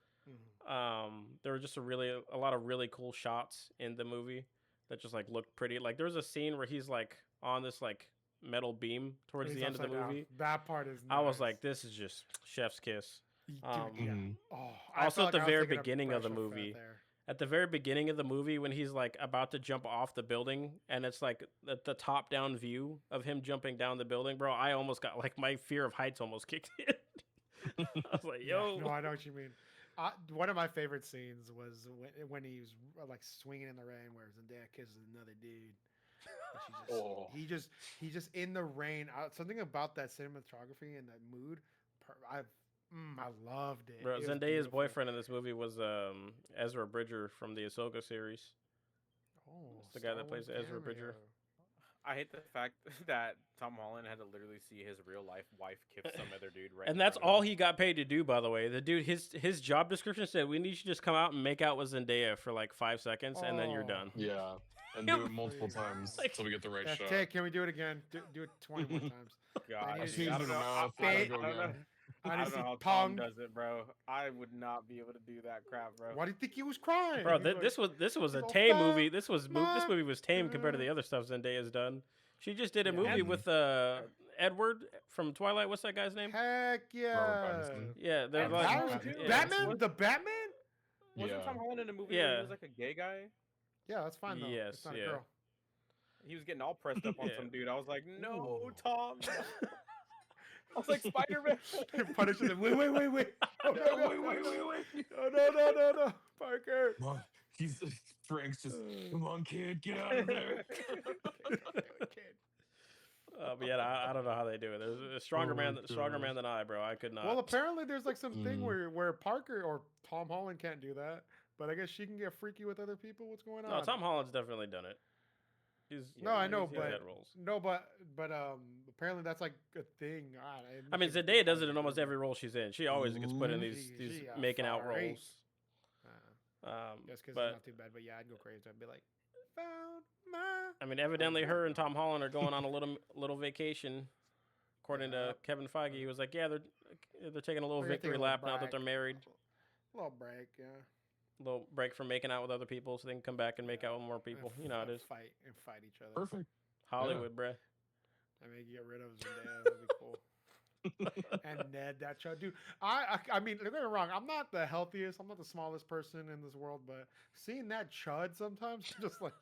There were just a lot of really cool shots in the movie that just like looked pretty. Like there was a scene where he's like on this like metal beam towards He's the end of the upside down. movie. That part is. I was nice. like, this is just chef's kiss. Dude, um, yeah. Mhm. Oh, I Also felt at the like I was very thinking of beginning of the Fresh Off movie, there. At the very beginning of the movie, when he's like about to jump off the building, and it's like the top down view of him jumping down the building, bro, I almost got like my fear of heights almost kicked in. I was like, Yeah, yo. no, I know what you mean. One of my favorite scenes was when he was like swinging in the rain, where Zendaya kisses another dude. And Oh. he's just in the rain. Something about that cinematography and that mood, I loved it. Bro, It was Zendaya's beautiful. boyfriend in this movie was Ezra Bridger from the Ahsoka series. Oh, It's the guy that Star plays Wars Ezra Bridger. cameo. I hate the fact that Tom Holland had to literally see his real life wife kiss some other dude right. And in that's front of all him. he got paid to do, by the way. The dude, his job description said, "We need you to just come out and make out with Zendaya for like 5 seconds, and then you're Oh. done." Yeah, and do it multiple times Like- until we get the right Yeah, shot. Tay, can we do it again? Do it 20 more times. God, I I sneeze I in don't her know. mouth. I- and I- I go I don't know. again. I I need don't to know see how Tom Pong. does it, bro. I would not be able to do that crap, bro. Why do you think he was crying? Bro, He's like, this was a "Little tame fat movie. This ma- movie was tame compared to the other stuff Zendaya's done. She just did a Yeah. movie And- with Edward from Twilight. What's that guy's name? Heck yeah. Pattinson. Yeah, they're And like Batman, too. yeah. Batman? The Batman? Wasn't Yeah. Tom Holland in a movie where Yeah. he was like a gay guy? Yeah, that's fine though. Yes, It's not yeah. a girl. He was getting all pressed up on Yeah. some dude. I was like, no, Ooh. Tom. I was like, Spider-Man. Punishing him. Wait. Oh, no, Wait. no. Parker. Come on. Frank's just, come on, kid, get out of there. But yeah, I don't know how they do it. There's a stronger Oh my stronger man gosh. than I, bro. I could not. Well, apparently there's like some thing Mm. where Parker or Tom Holland can't do that, but I guess she can get freaky with other people. What's going on? No, Tom Holland's definitely done it. No, I know, he's but- had roles. No, but apparently that's like a thing. I mean, Zendaya does it in almost every role she's in. She always gets put in Ooh. these She making out fiery. roles. Just because but it's not too bad, but yeah, I'd go crazy. I'd be like, found my. I mean, evidently her and Tom Holland are going on a little vacation. according to Yep. Kevin Feige, he was like, yeah, they're taking a little They're gonna take victory a lap little now that they're break. married. Little break, yeah. A little break from making out with other people, so they can come back and make out with more people. You know how it is. Fight each other. Perfect. Hollywood, bruh. I mean, get rid of Zendaya. That'd be cool. And Ned, that show, dude. I mean, don't get me wrong. I'm not the healthiest. I'm not the smallest person in this world, but seeing that chud sometimes, I'm just like,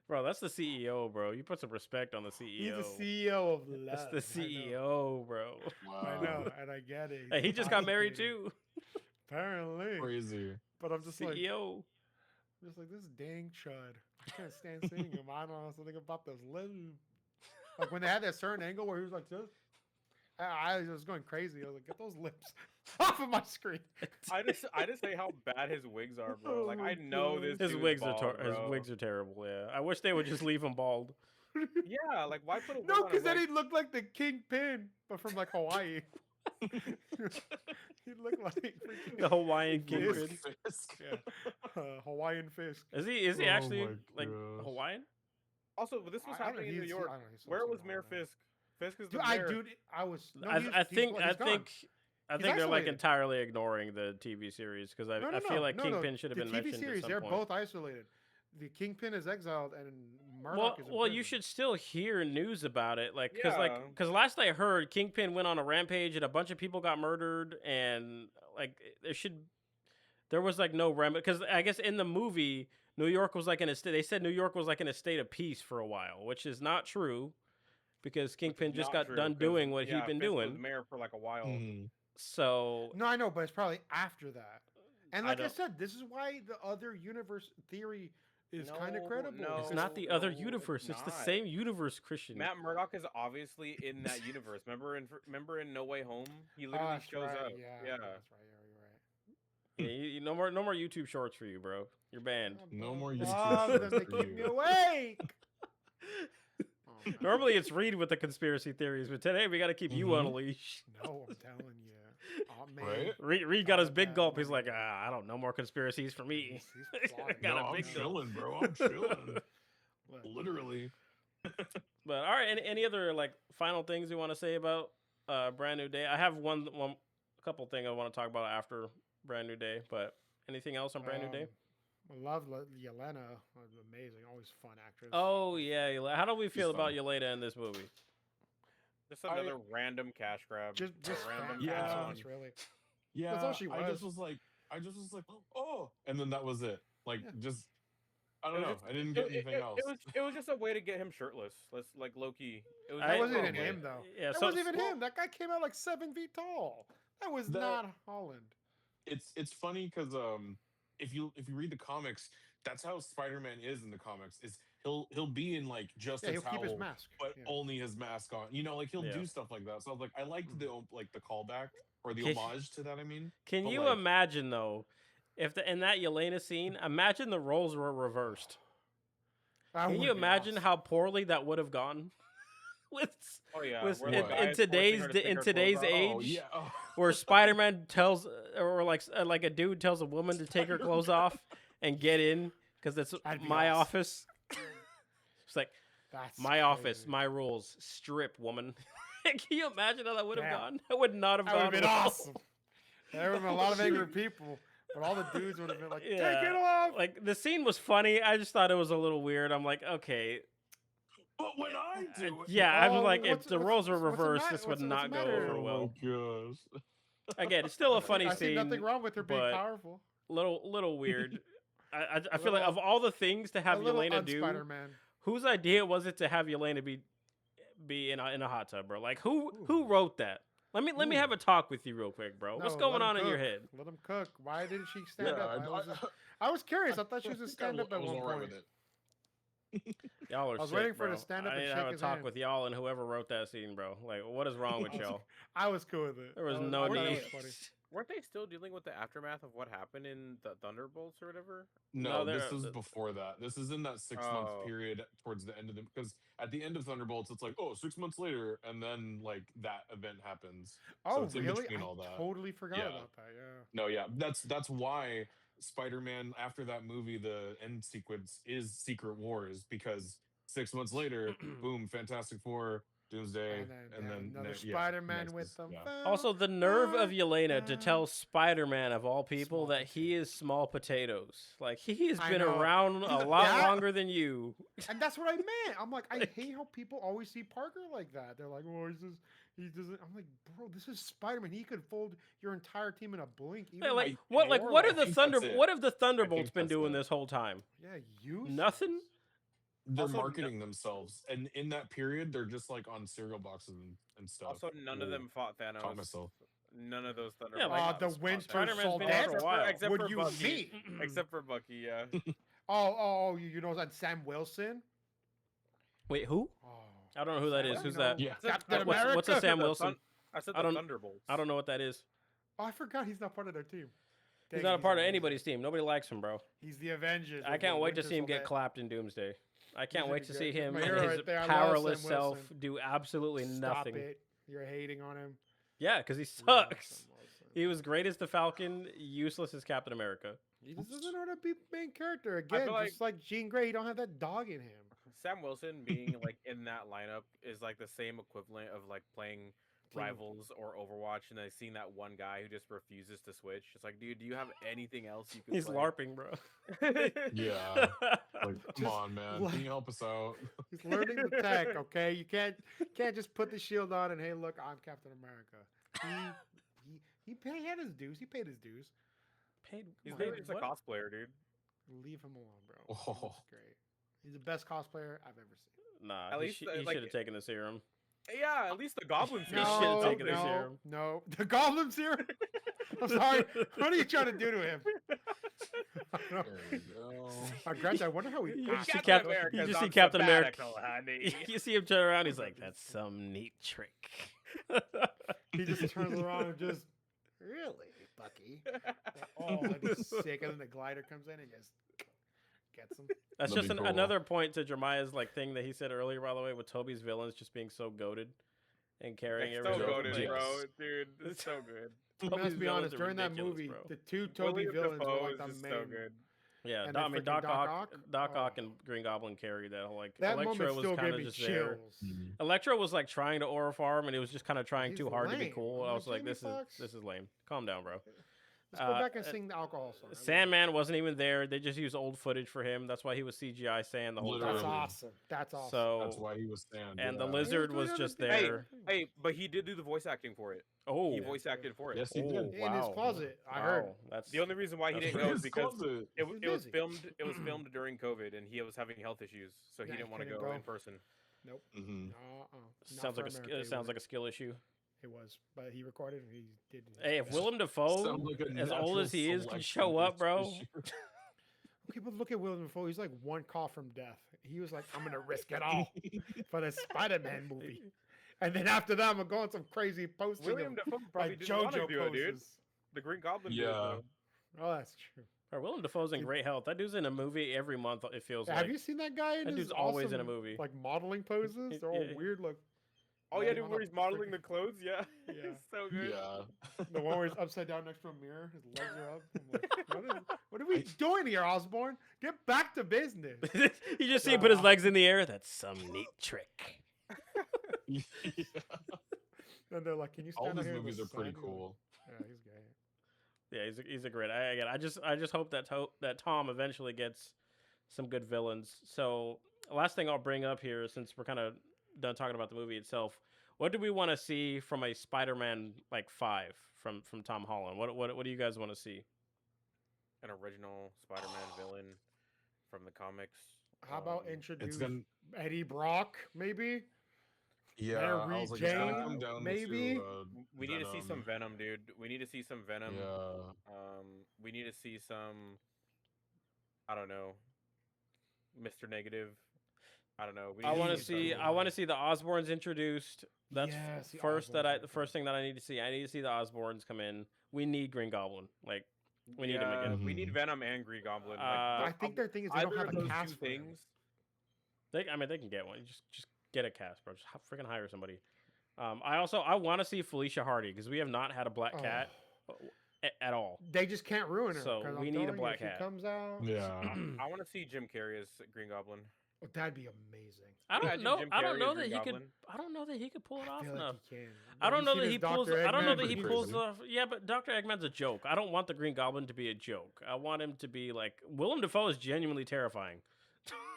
Bro, that's the CEO, bro. You put some respect on the CEO. he's the CEO of love. That's the CEO, bro. I know, and I get it. Hey, he just got married complicated. too. Apparently. Crazy. But I'm just like, CEO. this dang chud. I can't stand seeing him. I don't know something about those lips. Like when they had that certain angle where he was like this. I was going crazy. I was like, get those lips off of my screen. I just say how bad his wigs are, bro. Oh Like my I know God. this. His dude's wigs bald, are his bro. wigs are terrible. Yeah, I wish they would just leave him bald. Yeah, like why put a wig No, on because his then head? he'd look like the Kingpin, but from like Hawaii. He'd look like freaking The Hawaiian Fisk. kingpin. Fisk. Yeah, Hawaiian Fisk. Is he Oh actually my like gosh. Hawaiian? Also, this was I don't know, happening in New he's- York. I don't know, he's Where supposed was to Mayor know that. Fisk? Fisk is the Dude, mayor. I was. No, I he's think gone. I think He's they're like isolated. entirely ignoring the TV series because I feel like Kingpin should have the been TV mentioned series, at some they're point. both isolated. The Kingpin is exiled, and Murdoch is in Well, you prison. should still hear news about it, like Yeah. because last I heard, Kingpin went on a rampage and a bunch of people got murdered, and like there was like no remedy because I guess in the movie New York was like in a state. They said New York was like in a state of peace for a while, which is not true because Kingpin just got done doing what he'd been Fisk was doing. mayor for like a while. Mhm. So No, I know, but it's probably after that. And I like I, don't- said, this is why the other universe theory is kind of No, credible. no, it's because- not the other no, universe; it's it's the not. same universe, Christian. Matt Murdock is obviously in that universe. Remember in No Way Home, he literally that's shows right, up. Yeah, Yeah. that's right. Yeah, you're right. Yeah, no more YouTube shorts for you, bro. You're banned. No more Love YouTube them, shorts they for keep me you. awake. Oh, man. Normally it's Reed with the conspiracy theories, but today we got to keep you on a Mhm. leash. No, I'm telling you. Oh man. Right? Reed got his Oh, big man, gulp. oh, He's like, man. I don't know more conspiracies for me. He's plotting. Got No, a I'm big gulp. chilling, bro. I'm chilling. Look, Literally. But all right, any other like final things you want to say about Brand New Day? I have a couple things I want to talk about after Brand New Day, but anything else on Brand New Day? I love Yelena. Amazing. Always fun actress. Oh yeah, how do we feel She's about fun. Yelena in this movie? Just another random cash grab. just random fan Yeah. service, really. Yeah. That's all she I just was. was like, oh, and then that was it. Like, Yeah. just, I It don't was know. just- I didn't get anything else. It was just a way to get him shirtless. Let's like low key. It was I- That just wasn't a even way. him though. Yeah, That so wasn't even well- him. That guy came out like 7 feet tall. That was That- not Holland. It's funny because if you read the comics, that's how Spider-Man is in the comics. Is he'll be in like just Yeah, a he'll towel, keep his mask. but Yeah. only his mask on. You know, like he'll Yeah. do stuff like that. So I was like, I liked the callback or the Can- homage to that. I mean, Can But, you like- imagine though, if in that Yelena scene, imagine the roles were reversed. That Can you would be imagine awesome. how poorly that would have gone? With Oh yeah. with- where in- the guy in is forcing today's her to d- take in her today's clothes off. age- oh yeah, oh. where Spider-Man tells, or like a dude tells a woman to take her clothes off and get in because it's That'd be my awesome. office. It's like That's my office, crazy. my rules. Strip, woman. Can you imagine how that would have Damn. gone? That would not have That would gone have been well. awesome. There would have been a lot of angry people, but all the dudes would have been like, "Take Yeah. it off!" Like the scene was funny. I just thought it was a little weird. I'm like, okay, But when I do it, yeah. I was Oh, like, if what's- the what's- roles were what's the reversed, ma- this would what's the not go matter? over well. Oh gosh. Again, it's still a funny I see scene. nothing wrong with her being but powerful. Little weird. I feel like little- of all the things to have a little Yelena do, Spider-Man. whose idea was it to have Yelena be in a hot tub, bro? Like who Ooh. wrote that? Let me Ooh. have a talk with you real quick, bro. What's No, going let 'em on in your cook. head? Let him cook. Why didn't she stand Yeah, up? I was curious. I thought she was a think stand up I at was one alright point. with it. Y'all are I was sick, waiting for her bro. to stand up I and need to shake have a his talk hand. with y'all and whoever wrote that scene, bro. Like, what is wrong with y'all? I was cool with it. There was I no I thought it need. was funny. Weren't they still dealing with the aftermath of what happened in the Thunderbolts or whatever? No, No, this they're- is before that. This is in that 6-month Oh. period towards the end of the because at the end of Thunderbolts, it's like, oh, 6 months later, and then like that event happens. Oh, it's in really? between I all that. totally forgot Yeah. about that. Yeah. No, yeah, that's why Spider-Man after that movie, the end sequence is Secret Wars because 6 months later, boom, Fantastic Four Doomsday, and then another yeah, Spider-Man next with is- them. yeah. Also, the nerve of Yelena to tell Spider-Man of all people Small that he is small potatoes. Like he has I been know. around a Dude, lot that- longer than you. And that's what I meant. I'm like, I Like- hate how people always see Parker like that. They're like, oh, he doesn't. I'm like, bro, this is Spider-Man. He could fold your entire team in a blink. Even Yeah, like I- what? Like what are I the think that's Thunder? it. What have the I Thunderbolts think been that's doing it. this whole time? Yeah, useless. Nothing. They're Also, no- marketing themselves, and in that period, they're just like on cereal boxes and stuff. Also, none of Ooh, them fought Caught Thanos. myself. None of those Thunder. Yeah, like, The Winter Spider-Man's been Soldier. out for a while. Except What for do you Bucky. mean? Except for Bucky, yeah. You know that Sam Wilson? Wait, who? Oh, I don't know who that is. Sam- Who's you know, that? Yeah. Captain What's a America. Sam Wilson? I said I the don't- Thunderbolts. I don't know what that is. Oh, I forgot he's not part of their team. He's Dang not it, a part of amazing. anybody's team. Nobody likes him, bro. He's the Avengers. I with can't the wait to Winter see him get Soldier. clapped in Doomsday. I can't gonna wait be to good. see him My and hero his right there. I love powerless Sam self Wilson. do absolutely Stop nothing. it. You're hating on him. Yeah, because he Love sucks. Sam Wilson. He was great as the Falcon, useless as Captain America. He just doesn't know how to be main character. Again, feel just like Jean Grey, he don't have that dog in him. Sam Wilson being like in that lineup is like the same equivalent of like playing Team of- Rivals or Overwatch and then seeing that one guy who just refuses to switch. It's like, dude, do you have anything else you can He's play? LARPing, bro. Yeah. Like, come Just on, man. like- Can you help us out? He's learning the tech, okay? You can't just put the shield on and hey, look, I'm Captain America. He had his dues. He paid his dues. Paid, He's paid literally just a what? cosplayer, dude. Leave him alone, bro. Oh. He's great. He's the best cosplayer I've ever seen. Nah, At he, least, he like- should have taken the serum. Yeah, at least the Goblin He serum. should've taken the no, serum. no. The Goblin serum? I'm sorry. What are you trying to do to him? I don't know. There we go. Granted, I wonder how he You acts. see Captain Captain- America's you just on see Captain America- sabbatical, honey. You see him turn around, he's like, that's some neat trick. He just turns around and just, really, Bucky? Oh, and he's sick, and then the glider comes in and just gets him. That's That'd just be cool. another point to Jeremiah's like thing that he said earlier, by the way, with Toby's villains just being so goated and carrying It's so everything. goated, goated, Yes. bro. Dude, it's so good. I mean, Toby's let's be villains honest, are during that ridiculous, movie, bro. the two Toby William villains Dafoe were is like the just main. so good. Yeah, And I then mean freaking Doc Doc Ock, Ock? Doc Ock Oh. and Green Goblin carried that whole like That Electro moment was still kind gave of me just there. chills. Mhm. Electro was like trying to aura farm and he was just kind of trying He's too hard to be lame. cool. I'm I like, was like, Jamie this Foxx? is lame. Calm down, bro. Let's go back and uh, sing the alcohol song. I love Sandman wasn't even there. They just used old footage for him. That's why he was CGI Sand the whole it. time. That's Literally. awesome. That's awesome. So That's why he was stand. and the yeah. lizard doing was other just things. there. Hey, but he did do the voice acting for it. Oh, He voice acted for it. Yes, he oh, did. In his wow. closet, I heard. Wow, That's The only reason why he That's didn't what go it is His because closet. it, He was it was busy. filmed. It was filmed during COVID, and he was having health issues, so he Yeah, didn't want to couldn't go go. in person. Nope. Mhm. sounds like it sounds like a skill issue. It was, but he recorded and he did. Hey, if his Willem best. Dafoe, Sounds like a as old natural as he is, can selection show up, bro. issue. Okay, but look at Willem Dafoe. He's like one call from death. He was like, "I'm gonna risk it all for the Spider-Man movie," and then after that, I'm gonna go on some crazy posting William of Dafoe probably like didn't want to JoJo do it, dude. poses. The Green Goblin. did, Yeah. though. Oh, that's true. Bro, Willem Dafoe's in great health. That dude's in a movie every month. It feels Have like. you seen that guy in That his dude's always in a awesome, movie. like modeling poses? They're all Yeah. weird. Like Oh yeah, laying dude, on where a he's modeling freaking- the clothes. Yeah, Yeah. it's so good. Yeah. the one where he's upside down next to a mirror. His legs are up. I'm like, what are we doing here, Osborne? Get back to business. You just see him put his legs in the air. That's some neat trick. Yeah. And they're like, "Can you stand All out these here in the movies are pretty sun?" You're like, cool. Yeah, he's great. Yeah, he's a great. I just hope that that Tom eventually gets some good villains. So last thing I'll bring up here, since we're kind of done talking about the movie itself, what do we want to see from a Spider-Man like 5 from Tom Holland? What do you guys want to see? An original Spider-Man villain from the comics. How about Um, introduce It's gonna. Eddie Brock, maybe? Yeah. Mary I was like, it's Jane, gonna come down maybe? To, We need to see some Venom. Venom, dude. We need to see some Venom. Yeah. We need to see some. I don't know. Mr. Negative. I don't know. We I need want to see see. some I want to see the Osborns introduced. That's Yes, the first that Osborns the are first thing that I need to see. I need to see the Osborns come in. We need Green Goblin. Like we need him Yeah, again. We need Mhm. Venom and Green Goblin. Uh, I think their thing is they don't either have of a those cast two for him. things. I mean, they can get one. Just get a cast, bro. Just freaking hire somebody. I want to see Felicia Hardy because we have not had a black Oh, cat at all. They just can't ruin her. So 'cause I'm we need a telling you, black if she hat. comes out. Yeah. I want to see Jim Carrey as Green Goblin. Oh, that'd be amazing. I don't Imagine know. Jim I don't Carrey know as that Green he could. Goblin. I don't know that he could pull it I off feel enough. like he can. I Have don't you know seen that his he Dr. pulls. I don't know Eggman? that he Pretty pulls crazy. off. Yeah, but Dr. Eggman's a joke. I don't want the Green Goblin to be a joke. I want him to be like Willem Dafoe is genuinely terrifying.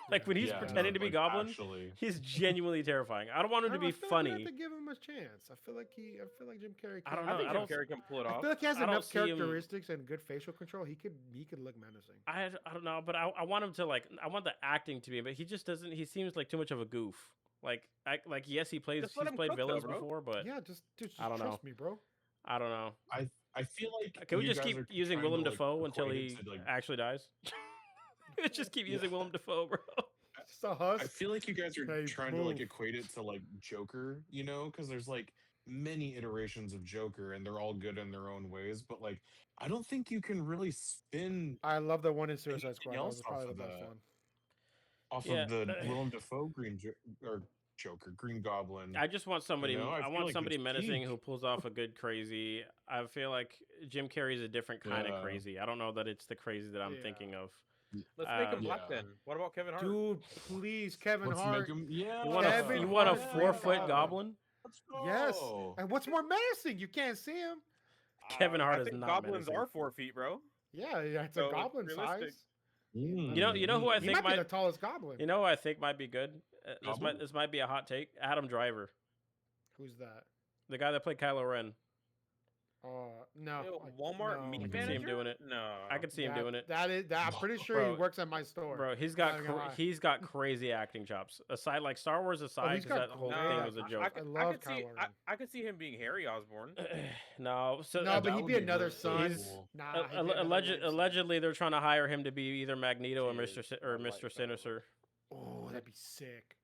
Like when he's Yeah, pretending to be like, Goblin, actually. he's genuinely terrifying. I don't want him to be I feel like funny. we have to give him a chance. I feel like Jim Carrey. I don't can. know. I think I Jim don't- Carrey can pull it I off. feel like he has I don't enough see him- characteristics and good facial control. He could look menacing. I don't know, but I want him to like. I want the acting to be, but he just doesn't. He seems like too much of a goof. Like yes, he's Just let him played cook, though, villains bro. before, but Yeah, just I don't trust know. me, bro. I don't know. I feel like Can we you just guys keep are using trying to, Willem like, Dafoe until equate he it to, like, actually dies? Let's just keep Yeah. using Willem Dafoe, bro. Just a husk. I feel like you guys are Hey, trying to like move. equate it to like Joker, you know, because there's like many iterations of Joker and they're all good in their own ways, but like I don't think you can really spin I love the one in Suicide anything Squad. That else was off probably the of best that. one. off Yeah. of the Willem Dafoe or Joker, Green Goblin. I just want somebody. know, I I feel want like somebody it's menacing peak. who pulls off a good crazy. I feel like Jim Carrey's a different kind of Yeah. crazy. I don't know that it's the crazy that I'm Yeah. thinking of. Let's make him Um, black Yeah. then. What about Kevin Hart? Dude, please, Kevin Let's Hart. make him, yeah. You want a Kevin you want a Hart, 4-foot Goblin. goblin? Let's Yes. go. And what's more menacing? You can't see him. Kevin Hart I is think not goblins menacing. are 4 feet, bro. Yeah, it's So a it's goblin realistic. size. You know who I He think might be might the tallest goblin. you know who I think might be good. Goblin? This might be a hot take. Adam Driver, Who's that? the guy that played Kylo Ren. No. Yo, like, Walmart no. meat I could see him manager? doing it. No. I could see him doing it. I'm pretty sure he Bro, works at my store. Bro, he's Not got gonna lie. he's got crazy acting chops. Aside like Star Wars aside, he's 'cause got that whole great thing was a acting joke. chops. I love could see, Kylo Ren. I could see him being Harry Osborn. No, so No, but that he'd would be be another really son. cool. Nah, he'd be another lame son. Allegedly, they're trying to hire him to be either Magneto or Dude, Mr. like Sinister Oh, that'd be sick.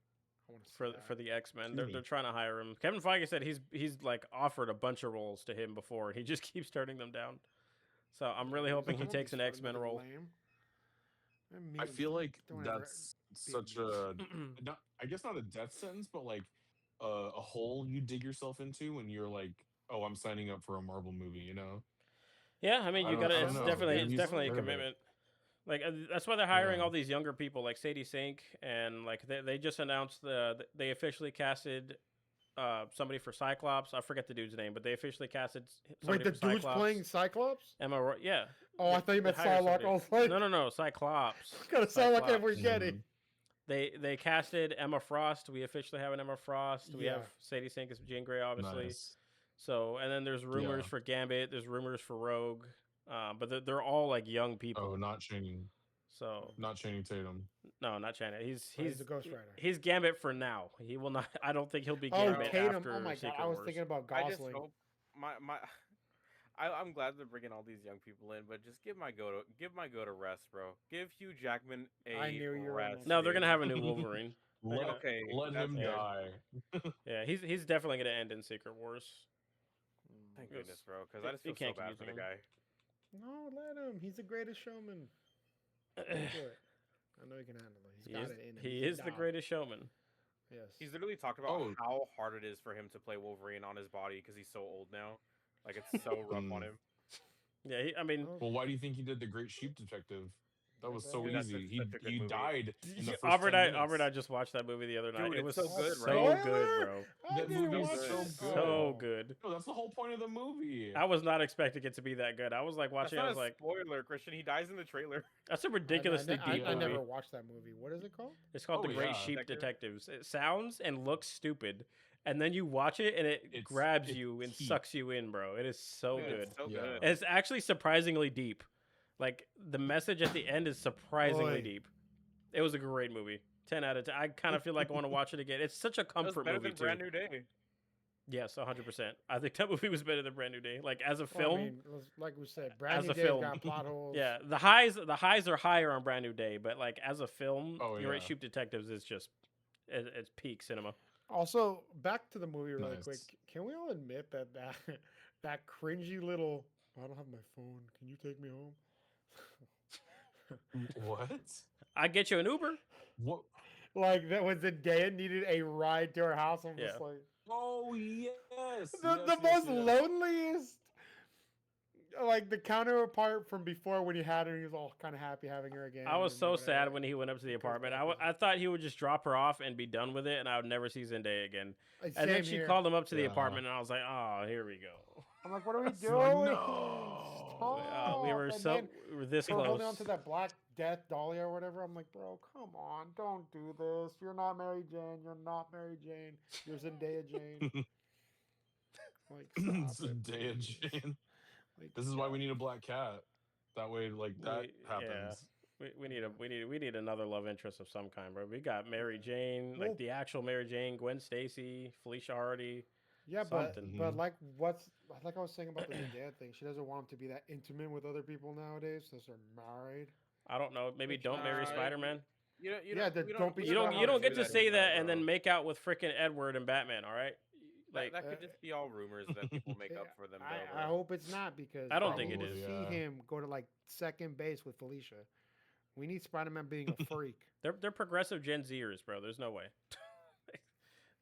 I want to for the X-Men. Excuse They're me. trying to hire him. Kevin Feige said he's like offered a bunch of roles to him before, and he just keeps turning them down. So I'm really hoping he takes an X-Men role. I feel like don't ever that's be such a not, I guess not a death sentence, but like a hole you dig yourself into when you're like, oh, I'm signing up for a Marvel movie, you know? Yeah, I mean, I you don't- gotta. I don't It's know. definitely Maybe it's he's definitely a deserve it. commitment. Like that's why they're hiring Yeah. all these younger people, like Sadie Sink, and like they just announced they officially casted somebody for Cyclops. I forget the dude's name, but they officially casted. Wait, somebody the for dude's Cyclops. playing Cyclops? Yeah. Oh, I thought you They meant hired Psylocke. somebody. I was like, No, Cyclops. Gotta sound like Cyclops. every getting. Mhm. They casted Emma Frost. We officially have an Emma Frost. We Yeah. have Sadie Sink as Jean Grey, obviously. Nice. So, and then there's rumors Yeah. for Gambit. There's rumors for Rogue. But they're all like young people. Oh, not Channing So Tatum. no, not Shannon. He's He's a Ghost Rider. He's Gambit for now. He will not. I don't think he'll be Oh, Gambit Tatum. after Oh my god, Secret I was Wars. thinking about I just Gosling. hope I'm glad they're bringing all these young people in, but just give my go to rest, bro. Give Hugh Jackman a I knew you were rest. gonna No, they're dude. gonna have a new Wolverine. Let, Okay, let that's him fair. die. Yeah, he's definitely gonna end in Secret Wars. Thank Yes. goodness, bro, because I just You feel so can't bad keep for the using guy. No, let him. He's the greatest showman. Let him do it. I know he can handle it. He's got it in him. He He's is a the dog. greatest showman. Yes. He's literally talked about Oh. how hard it is for him to play Wolverine on his body because he's so old now. Like it's so rough on him. Yeah, I mean, Oh, Well, why do you think he did the Great Sheep Detective? That was so Dude, that's easy. such a good He movie. died in the first Aubrey, 10 minutes. I just watched that movie the other night. Dude, It was it's so good, so right? good, Spoiler! bro. I That didn't movie's watch so it. good. So good. No, that's the whole point of the movie. I was not expecting it to be that good. I was like That's watching. not I was a like, spoiler, Christian. He dies in the trailer. that's a ridiculously I, deep I movie. never watched that movie. What is it called? It's called Oh, The Great yeah. Sheep Detective. Detectives. It sounds and looks stupid, and then you watch it and it grabs it's you and heat. sucks you in, bro. It is so Dude, good. It's so Yeah. good. It's actually surprisingly deep. Like the message at the end is surprisingly Boy. deep. It was a great movie. 10 out of 10. I kind of feel like I want to watch it again. It's such a That was comfort better movie than too. Brand New Day. Yes, 100%. I think that movie was better than Brand New Day. Like as a Well, film, I mean, like we said, Brand As New a Day's film. got plot holes. yeah, the highs are higher on Brand New Day, but like as a film, Oh, Great yeah. Sheep Detectives is just it's peak cinema. Also, back to the movie really Nice. quick. Can we all admit that that cringy little I don't have my phone. Can you take me home? What? I get you an Uber. What? Like that when Zendaya needed a ride to her house. I'm just Yeah. like Oh yes. the most loneliest. like the counterpart from before when he had her, he was all kind of happy having her again. I was and so whatever. sad when he went up to the Because apartment. that was- I thought he would just drop her off and be done with it, and I would never see Zendaya again. And then Same she here. called him up to the Yeah. apartment, and I was like, "Oh, here we go." I'm like, what are we Like, doing? no. Stop. We were And so then we were this her close. holding on to that Black Death Dahlia or whatever. I'm like, bro, come on, don't do this. You're not Mary Jane. You're not Mary Jane. You're Zendaya Jane. Like, stop it, Zendaya please. Jane. Like, This is why we need a black cat. That way, like that happens. We need another love interest of some kind, bro. We got Mary Jane, Well- like the actual Mary Jane, Gwen Stacy, Felicia Hardy. yeah, something. but like I was saying about the Zendaya thing, she doesn't want him to be that intimate with other people nowadays since they're married. I don't know. Maybe don't marry Nah, Spider Man. You know, Yeah, don't be You don't get to Spider-Man, say that and bro. then make out with freaking Edward and Batman. All right. Like that could just be all rumors that people make up for them. I hope it's not because I don't think it we is. See Yeah. him go to like second base with Felicia. We need Spider-Man being a freak. they're progressive Gen Zers, bro. There's no way.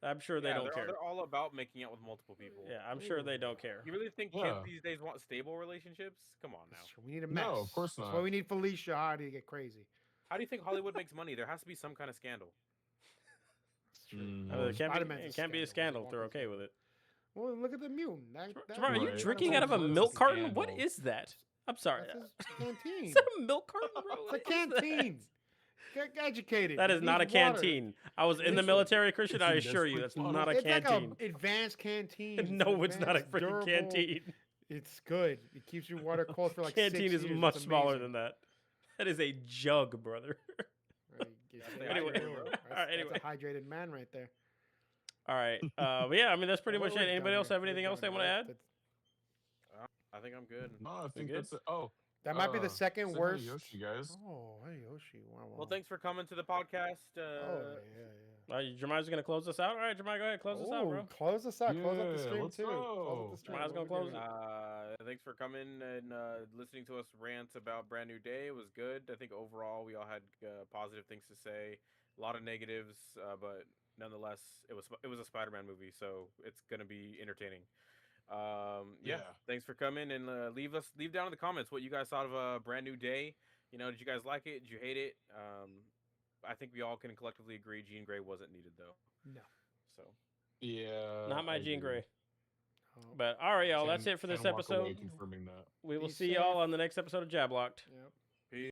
I'm sure they don't they're, care. They're all about making out with multiple people. Yeah, I'm sure they don't care. You really think Yeah. kids these days want stable relationships? Come on now. We need a mess. No, of course That's not. why we need Felicia Hardy to get crazy. How do you think Hollywood makes money? There has to be some kind of scandal. That's true. Mm. It can't Spider-Man's be, a it can't be a scandal. scandal if they're okay with it. Well, look at the mutant. Jamar, are you Right. drinking That's out of a a milk carton? What scandal. is that? I'm sorry. That's his canteen. Is that a milk carton, bro? It's a What is that? canteen. Get educated. That It is not a needs water. canteen. I was in the Listen, military, Christian. I it's assure you, that's desperate not a It's canteen. like an advanced canteen. No, it's not a advanced, freaking durable- canteen. It's good. It keeps your water cold for like Canteen 6 is years. much It's smaller amazing. than that. That is a jug, brother. Right, gets That's you the Anyway, hydrated, bro. That's, All right, that's anyway. a hydrated man right there. All right. But yeah, I mean that's pretty Well, much we're it. Anybody done else here. have We're anything else they done want to here. add? That's- I think I'm good. No, I think good? that's it. Oh, That might be the second say hi to worst. Yoshi, guys. Oh, hey Yoshi. Wow, Well, thanks for coming to the podcast. Oh, yeah. Jamal's gonna close us out. All right, Jamal, go ahead, close us out, bro. Close us out. Close up the Yeah, stream let's too. Close up go. the stream. Mine's What gonna we close doing? it. Thanks for coming and listening to us rant about Brand New Day. It was good. I think overall we all had positive things to say. A lot of negatives, but nonetheless, it was a Spider-Man movie, so it's gonna be entertaining. Yeah. Thanks for coming and leave down in the comments what you guys thought of Brand New Day. You know, did you guys like it? Did you hate it? I think we all can collectively agree Jean Grey wasn't needed though. No. So Yeah. Not my I Jean agree. Grey. Oh, But all right, y'all. That's Can- it for this can walk away episode. confirming that. We will Be see y'all safe. on the next episode of Jablocked. Yep.